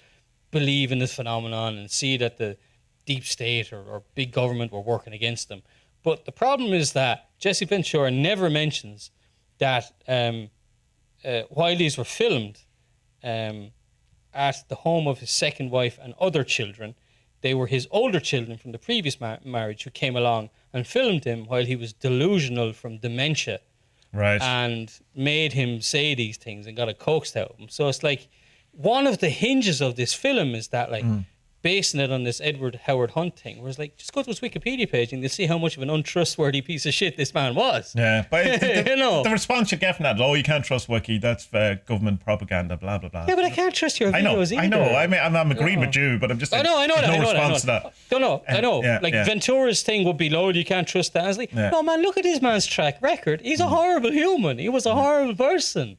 S2: believe in this phenomenon and see that the deep state or big government were working against them. But the problem is that Jesse Ventura never mentions that while these were filmed at the home of his second wife and other children, they were his older children from the previous marriage who came along and filmed him while he was delusional from dementia.
S1: Right.
S2: And made him say these things and got it coaxed out of him. So it's like, one of the hinges of this film is that, like, basing it on this Edward Howard Hunt thing, where it's like, just go to his Wikipedia page and you'll see how much of an untrustworthy piece of shit this man was.
S1: Yeah, but the response you get from that, you can't trust Wiki, that's government propaganda, blah, blah, blah.
S2: Yeah, but I can't trust your videos either.
S1: I know. I'm agreeing with you, but I'm just saying,
S2: I know
S1: no response to that.
S2: I know. Ventura's thing would be, you can't trust that. I was like, no, man, look at this man's track record. He's a horrible human. He was a horrible person.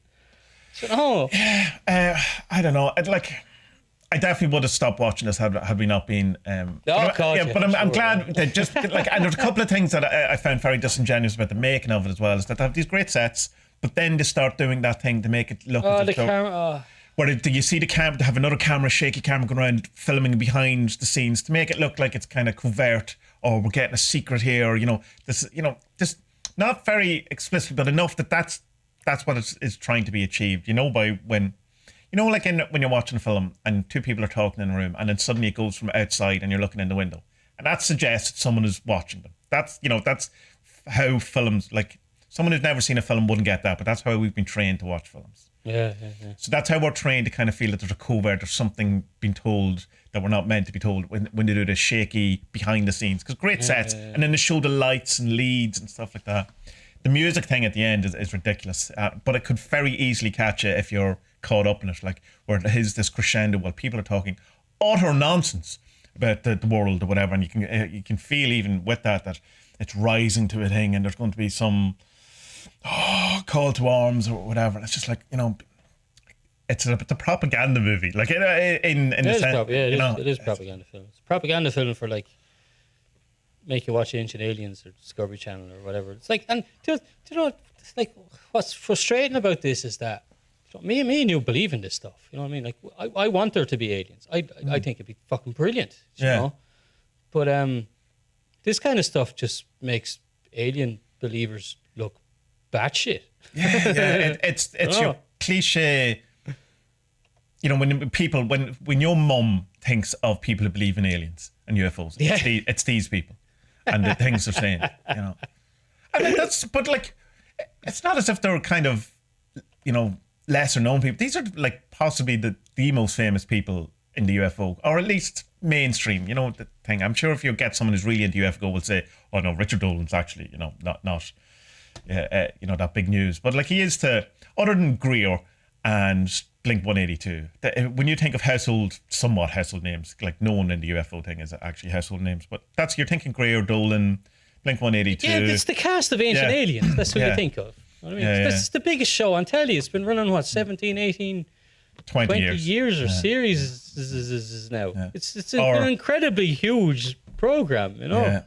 S2: So,
S1: I don't know. I definitely would have stopped watching this had we not been. But I'm glad that just and there's a couple of things that I found very disingenuous about the making of it as well. Is that they have these great sets, but then they start doing that thing to make it look.
S2: The camera.
S1: Where do you see the camera? They have another camera, shaky camera, going around filming behind the scenes to make it look like it's kind of covert, or we're getting a secret here, or this not very explicit, but enough that that's what is trying to be achieved. By when. When you're watching a film and two people are talking in a room and then suddenly it goes from outside and you're looking in the window, and that suggests that someone is watching them. That's how films, like, someone who's never seen a film wouldn't get that, but that's how we've been trained to watch films.
S2: Yeah.
S1: So that's how we're trained to kind of feel that there's a covert, there's something being told that we're not meant to be told when they do the shaky behind the scenes. Because great sets, and then they show the lights and leads and stuff like that. The music thing at the end is ridiculous, but it could very easily catch you if you're caught up in it, like where there is this crescendo while people are talking utter nonsense about the world or whatever, and you can feel even with that it's rising to a thing, and there's going to be some call to arms or whatever. It's just like, it's a propaganda movie. Like in the sense,
S2: it is propaganda film. It's a propaganda film for like make you watch Ancient Aliens or Discovery Channel or whatever. It's like, and do you know, it's like what's frustrating about this is that me and you believe in this stuff. You know what I mean? Like I want there to be aliens. I think it'd be fucking brilliant. You know, but this kind of stuff just makes alien believers look batshit.
S1: Yeah. It's your cliche. You know, when your mum thinks of people who believe in aliens and UFOs, it's these people and the things they're saying. You know, and but like, it's not as if they're kind of, you know, lesser known people. These are like possibly the most famous people in the UFO, or at least mainstream. You know, the thing. I'm sure if you get someone who's really into UFO, will say, "Oh no, Richard Dolan's actually, you know, not you know, that big news." But like he is to, other than Greer and Blink 182. When you think of somewhat household names, like no one in the UFO thing is actually household names, but you're thinking Greer, Dolan, Blink 182. Yeah,
S2: it's the cast of Ancient Aliens. That's what you think of. I mean, this is the biggest show on telly. It's been running, 17, 18, 20 years or series is now. Yeah. It's an incredibly huge program, you know.
S1: Yeah.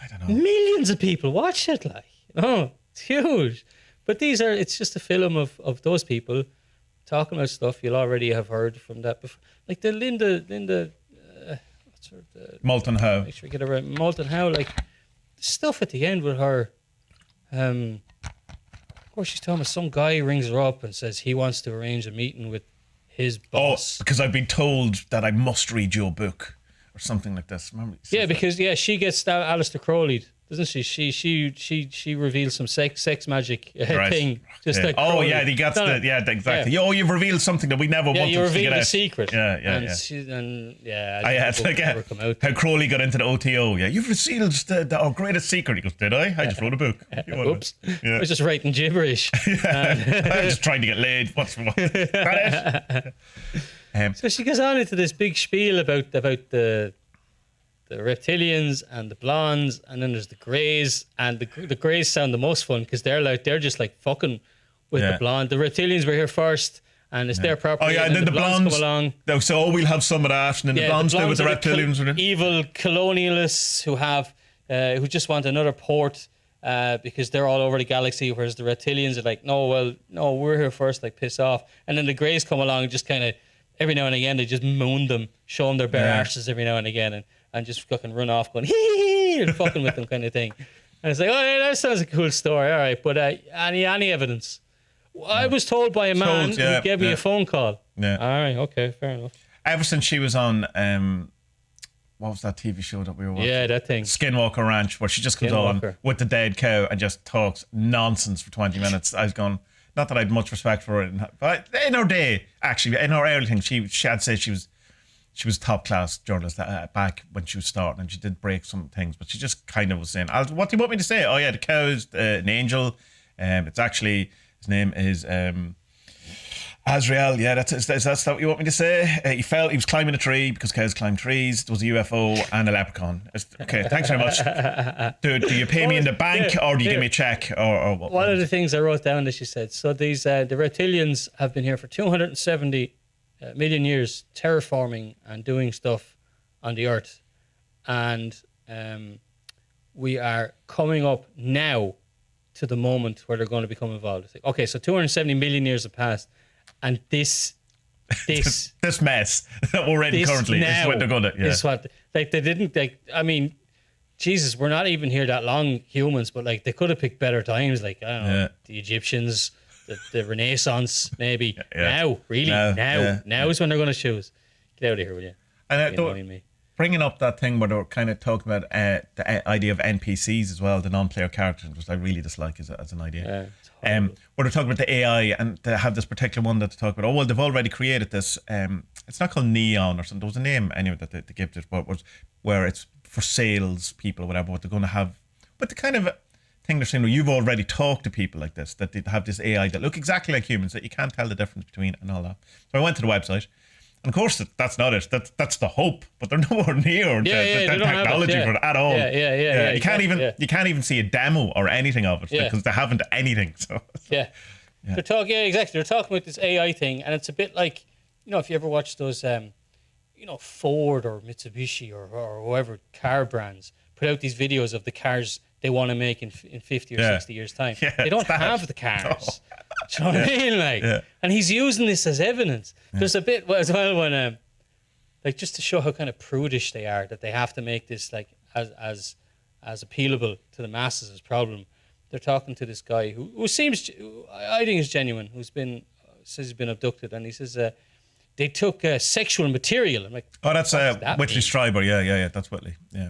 S1: I don't know.
S2: Millions of people watch it, like. Oh, it's huge. But it's just a film of those people talking about stuff you'll already have heard from that before. Like the Linda what's her
S1: Moulton Howe.
S2: Make sure I get it right. Moulton Howe, like the stuff at the end with her. Of course, she's telling me some guy rings her up and says he wants to arrange a meeting with his boss.
S1: Oh, because I've been told that I must read your book or something like this. Remember?
S2: Because she gets Alistair Crowley'd, doesn't she? She reveals some sex magic thing. Just like
S1: Crowley. He got exactly. Yeah. Oh, you've revealed something that we never wanted to get out.
S2: You revealed a secret.
S1: I had to come out. How Crowley got into the OTO. Yeah, you've revealed our greatest secret. He goes, did I? I just wrote a book.
S2: Oops. I was just writing gibberish.
S1: I was just trying to get laid. What's that it?
S2: So she goes on into this big spiel about the reptilians and the blondes, and then there's the greys, and the greys sound the most fun because they're just like fucking with the blonde. The reptilians were here first, and it's their property.
S1: And then the blondes come along. So we'll have some of that, and then the blondes do with the reptilians.
S2: Evil colonialists who just want another port because they're all over the galaxy, whereas the reptilians are like, no, we're here first, like piss off. And then the greys come along and just kind of every now and again they just moon them, show them their bare arses every now and again, and just fucking run off going hee and fucking with them kind of thing. And it's like, oh yeah, that sounds a cool story, all right, but any evidence? Well, I was told by a man who gave me a phone call. Yeah. All right, okay, fair enough.
S1: Ever since she was on what was that TV show that we were watching?
S2: Yeah, that thing.
S1: Skinwalker Ranch, where she just comes on with the dead cow and just talks nonsense for 20 minutes. I was going, not that I had much respect for it, but in her day, actually, in her early thing, she had said she was top class journalist back when she was starting, and she did break some things, but she just kind of was saying, what do you want me to say? Oh yeah, the cow is an angel. It's actually, his name is Azrael. Yeah, that's what you want me to say. He was climbing a tree because cows climb trees. There was a UFO and a leprechaun. Okay, thanks very much. Do you pay me in the bank or do you give me a check or what?
S2: One of the things I wrote down that she said, so these the reptilians have been here for 270 million years, terraforming and doing stuff on the earth, and we are coming up now to the moment where they're going to become evolved. It's like, okay, so 270 million years have passed, and this
S1: mess that we're in currently is what they're going to. Yeah.
S2: Is what they didn't. I mean, Jesus, we're not even here that long, humans, but like they could have picked better times. Like I don't know, the Egyptians. The Renaissance, maybe. Now is when they're going to choose. Get out of here, will you?
S1: And bringing up that thing where they're kind of talking about the idea of NPCs as well, the non-player characters, which I really dislike as an idea. Where they're talking about the AI, and they have this particular one that they talk about. Oh well, they've already created this. It's not called Neon or something. There was a name anyway that they gave it, but where it's for sales people or whatever. What they're going to have, but the kind of thing they're saying, well, you've already talked to people like this, that they have this AI that look exactly like humans, that you can't tell the difference between and all that. So I went to the website, and of course that's not it. That's the hope, but they're nowhere near the technology for it at all. You can't even see a demo or anything of it because they haven't anything. So
S2: They're talking, yeah, exactly. They're talking about this AI thing, and it's a bit like, if you ever watch those, Ford or Mitsubishi or whoever car brands put out these videos of the cars they want to make in 50 or 60 years' time. Yeah, they don't have the cars. No. Do you know what I mean? Like, and he's using this as evidence. There's a bit as well when, just to show how kind of prudish they are, that they have to make this like as appealable to the masses as problem. They're talking to this guy who seems, I think is genuine, says he's been abducted, and he says they took sexual material. I'm like,
S1: oh, that's Whitley Strieber. Yeah, that's Whitley. Yeah.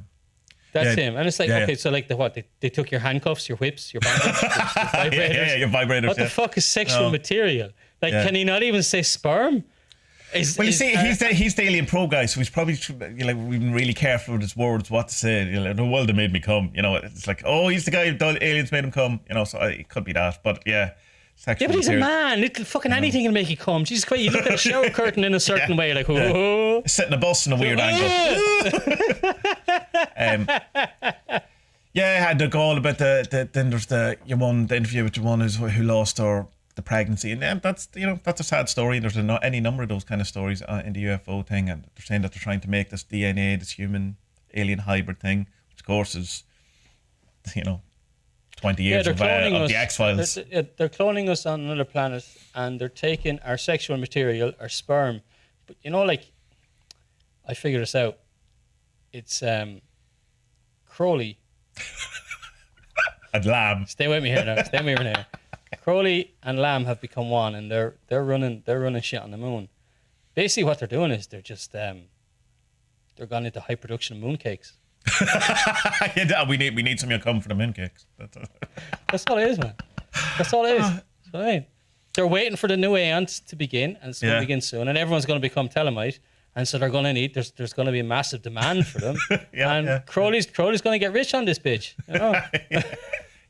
S2: That's him. And it's like, okay, so like they took your handcuffs, your whips, your bangles, your vibrators.
S1: Your vibrators.
S2: What the fuck is sexual material? Like, can he not even say sperm?
S1: He's the Alien Pro guy, so he's probably we've been really careful with his words, what to say. The world that made me come. It's like, oh, he's the guy who aliens made him come. So it could be that, but yeah.
S2: But he's a man. Little fucking anything will make you come. Jesus Christ, you look at a shower curtain in a certain way, like, whoa.
S1: Sit in a bus in a weird angle. I had to go all about then there's the interview with the one who lost the pregnancy, and that's that's a sad story. There's any number of those kind of stories in the UFO thing, and they're saying that they're trying to make this DNA, this human alien hybrid thing, which of course is 20 years of the X-Files.
S2: They're cloning us on another planet, and they're taking our sexual material, our sperm. But I figured this out. It's Crowley
S1: and Lamb.
S2: Stay with me here now. Crowley and Lamb have become one, and they're running shit on the moon. Basically, what they're doing is they're just they're gone into high production of mooncakes.
S1: we need some of your come for the mooncakes.
S2: That's all it is, man. That's all it is. That's what I mean. They're waiting for the new aeons to begin, and it's going to begin soon, and everyone's going to become Telemite, and so they're going to need. There's going to be a massive demand for them, Crowley's going to get rich on this bitch.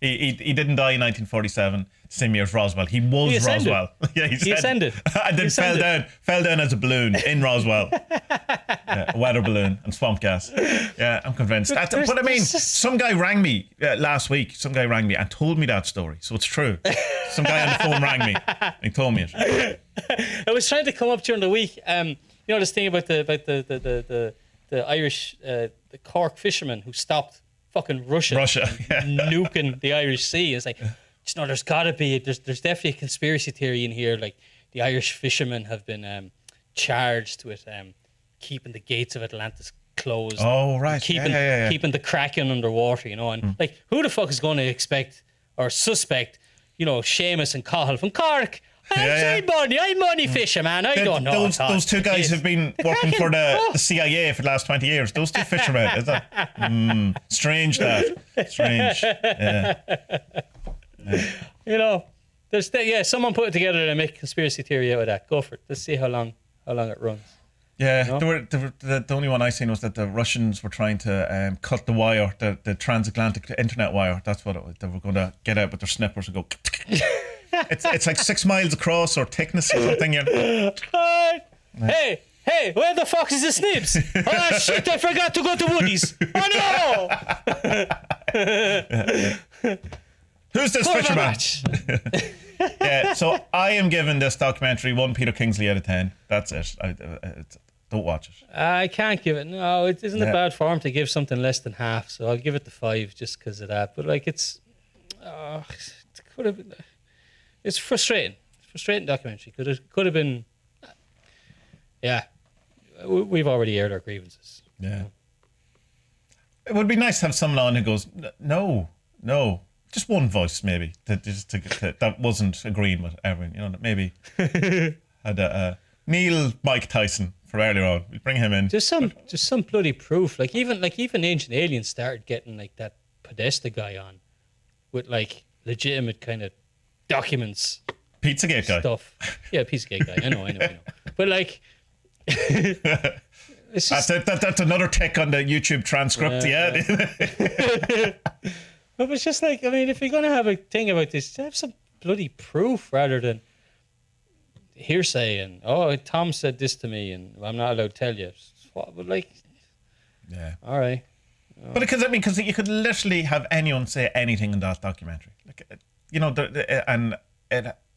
S1: He didn't die in 1947, same year as Roswell. He was Roswell. Yeah, he ascended. And then fell down as a balloon in Roswell. A weather balloon and swamp gas. Yeah, I'm convinced. But I mean, some guy rang me last week. Some guy rang me and told me that story. So it's true. Some guy on the phone rang me and he told me it.
S2: I was trying to come up during the week. This thing about the Irish, the Cork fishermen who stopped fucking Russia nuking the Irish Sea. It's like, there's got to be, there's definitely a conspiracy theory in here. Like, the Irish fishermen have been charged with keeping the gates of Atlantis closed.
S1: Oh, right.
S2: Keeping the Kraken underwater, and like, who the fuck is going to expect or suspect, Seamus and Cahill from Cork? I'm money fisherman. I don't know.
S1: Those two guys have been working for the CIA for the last 20 years. Those two fishermen, is that? Strange that. Strange. Yeah.
S2: There's someone put it together to make a conspiracy theory out of that. Go for it. Let's see how long it runs.
S1: Yeah, the only one I seen was that the Russians were trying to cut the wire, the transatlantic internet wire. That's what they were going to get out with their snippers and go. It's like 6 miles across or thickness or something.
S2: Hey, where the fuck is the snips? Oh shit, I forgot to go to Woody's. Oh
S1: no! Who's this fisherman? So I am giving this documentary 1 Peter Kingsley out of 10. That's it. Don't watch it.
S2: I can't give it. No, it isn't a bad form to give something less than half. So I'll give it the 5 just because of that. But like, it could have been. It's frustrating. It's a frustrating documentary. Could have been. Yeah, we've already aired our grievances.
S1: Yeah. It would be nice to have someone on who goes, no, just one voice maybe that wasn't agreeing with everyone. That maybe had Neil Mike Tyson for earlier on. We'll bring him in.
S2: Just some bloody proof. Like even Ancient Aliens started getting like that Podesta guy on with like legitimate kind of documents,
S1: Pizzagate guy
S2: stuff. Yeah, Pizzagate guy. I know. But like, it's just,
S1: that's another tick on the YouTube transcript.
S2: But it's just like, I mean, if you're gonna have a thing about this, have some bloody proof rather than hearsay and Tom said this to me and I'm not allowed to tell you. But like, all right.
S1: But because you could literally have anyone say anything in that documentary, like, and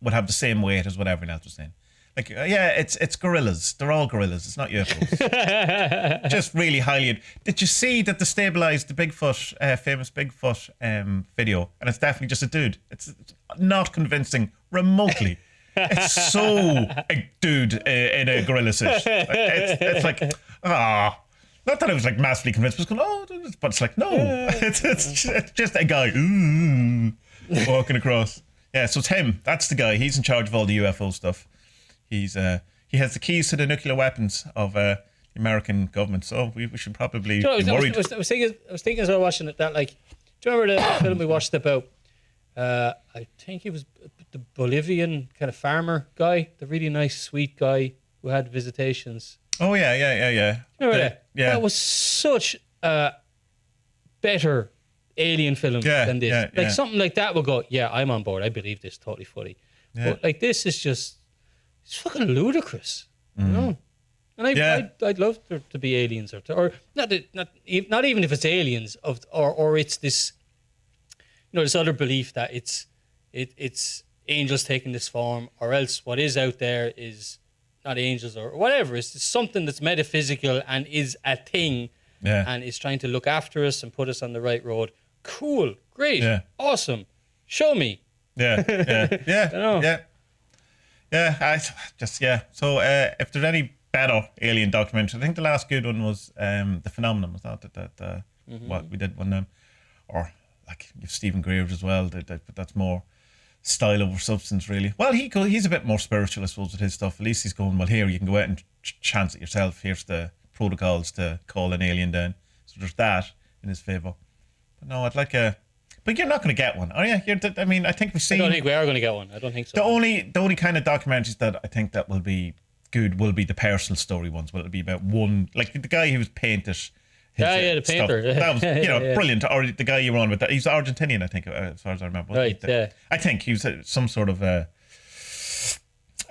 S1: would have the same weight as what everyone else was saying. Like, yeah, it's gorillas. They're all gorillas. It's not UFOs. Just really highly. Did you see that they stabilized the Bigfoot, famous Bigfoot video? And it's definitely just a dude. It's not convincing remotely. It's so a dude in a gorilla suit. It's like, not that I was like massively convinced. I was going, but it's like, no. It's just a guy walking across. Yeah, so it's him. That's the guy. He's in charge of all the UFO stuff. He has the keys to the nuclear weapons of the American government. So we should probably be worried.
S2: I was thinking as I was watching it that, like, do you remember the film we watched about? I think he was the Bolivian kind of farmer guy, the really nice, sweet guy who had visitations.
S1: Oh yeah.
S2: Remember that?
S1: Yeah,
S2: that was such a better alien film than this. Like something like that would go, yeah, I'm on board. I believe this totally fully. Yeah. But like this is just. It's fucking ludicrous, you know. And I'd love there to be aliens, or not even if it's aliens or it's this, you know, this other belief that it's angels taking this form, or else what is out there is not angels or whatever. It's something that's metaphysical and is a thing, and is trying to look after us and put us on the right road. Cool, great, awesome. Show me.
S1: Yeah.
S2: I know.
S1: So if there's any better alien documentary, I think the last good one was The Phenomenon. Was that what we did one or like Stephen Greer's as well. But that's more style over substance, really. Well, he's a bit more spiritual, I suppose, with his stuff. At least he's going, well, here you can go out and chance it yourself. Here's the protocols to call an alien down. So there's that in his favour. But no, I'd like a. But you're not going to get one, are you? I mean, I think we've seen.
S2: I don't think we are going to get one. I don't think so.
S1: The only kind of documentaries that I think that will be good will be the personal story ones. Will it be about one, like the guy who was painted?
S2: The painter.
S1: That was, brilliant. Or the guy you were on with that. He's Argentinian, I think, as far as I remember.
S2: Right.
S1: I think he was some sort of. I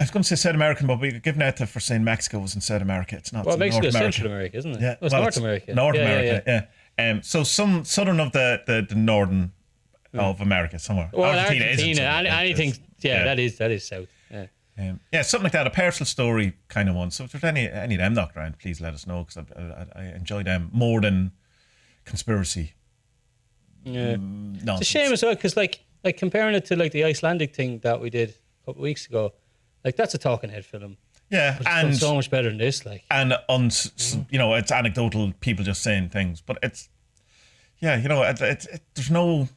S1: was going to say South American, but we're giving out for saying Mexico was in South America. It's not.
S2: Well, Mexico is Central America, isn't it?
S1: Yeah,
S2: it's North America.
S1: North America. Yeah. So some southern of the northern. Of America somewhere.
S2: Well, Argentina anything. That is south.
S1: Yeah, something like that. A personal story kind of one. So if there's any of them knocked around, please let us know, because I enjoy them more than conspiracy.
S2: Yeah, it's a shame as well, because like comparing it to like the Icelandic thing that we did a couple of weeks ago, like that's a talking head film.
S1: Yeah,
S2: and it's so much better than this. Like,
S1: and it's anecdotal, people just saying things, but it's there's no.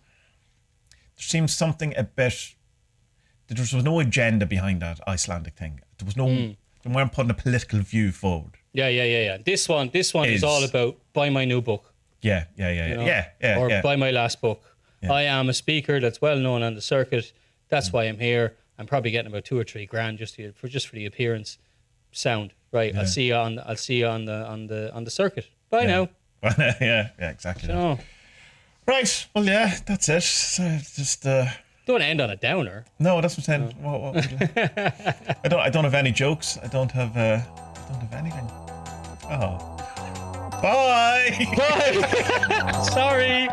S1: There seems something a bit. There was no agenda behind that Icelandic thing. There was no. They weren't putting a political view forward.
S2: Yeah. This one is all about buy my new book.
S1: Yeah.
S2: Or buy my last book. Yeah. I am a speaker that's well known on the circuit. That's why I'm here. I'm probably getting about $2 or $3 grand just for the appearance. Sound right? Yeah. I'll see you on the circuit. Bye now.
S1: Yeah, exactly. So, right. Well, yeah, that's it. So just
S2: don't end on a downer.
S1: No, that's what I'm saying. What I don't have any jokes. I don't have anything. Oh. Bye.
S2: Bye. Sorry.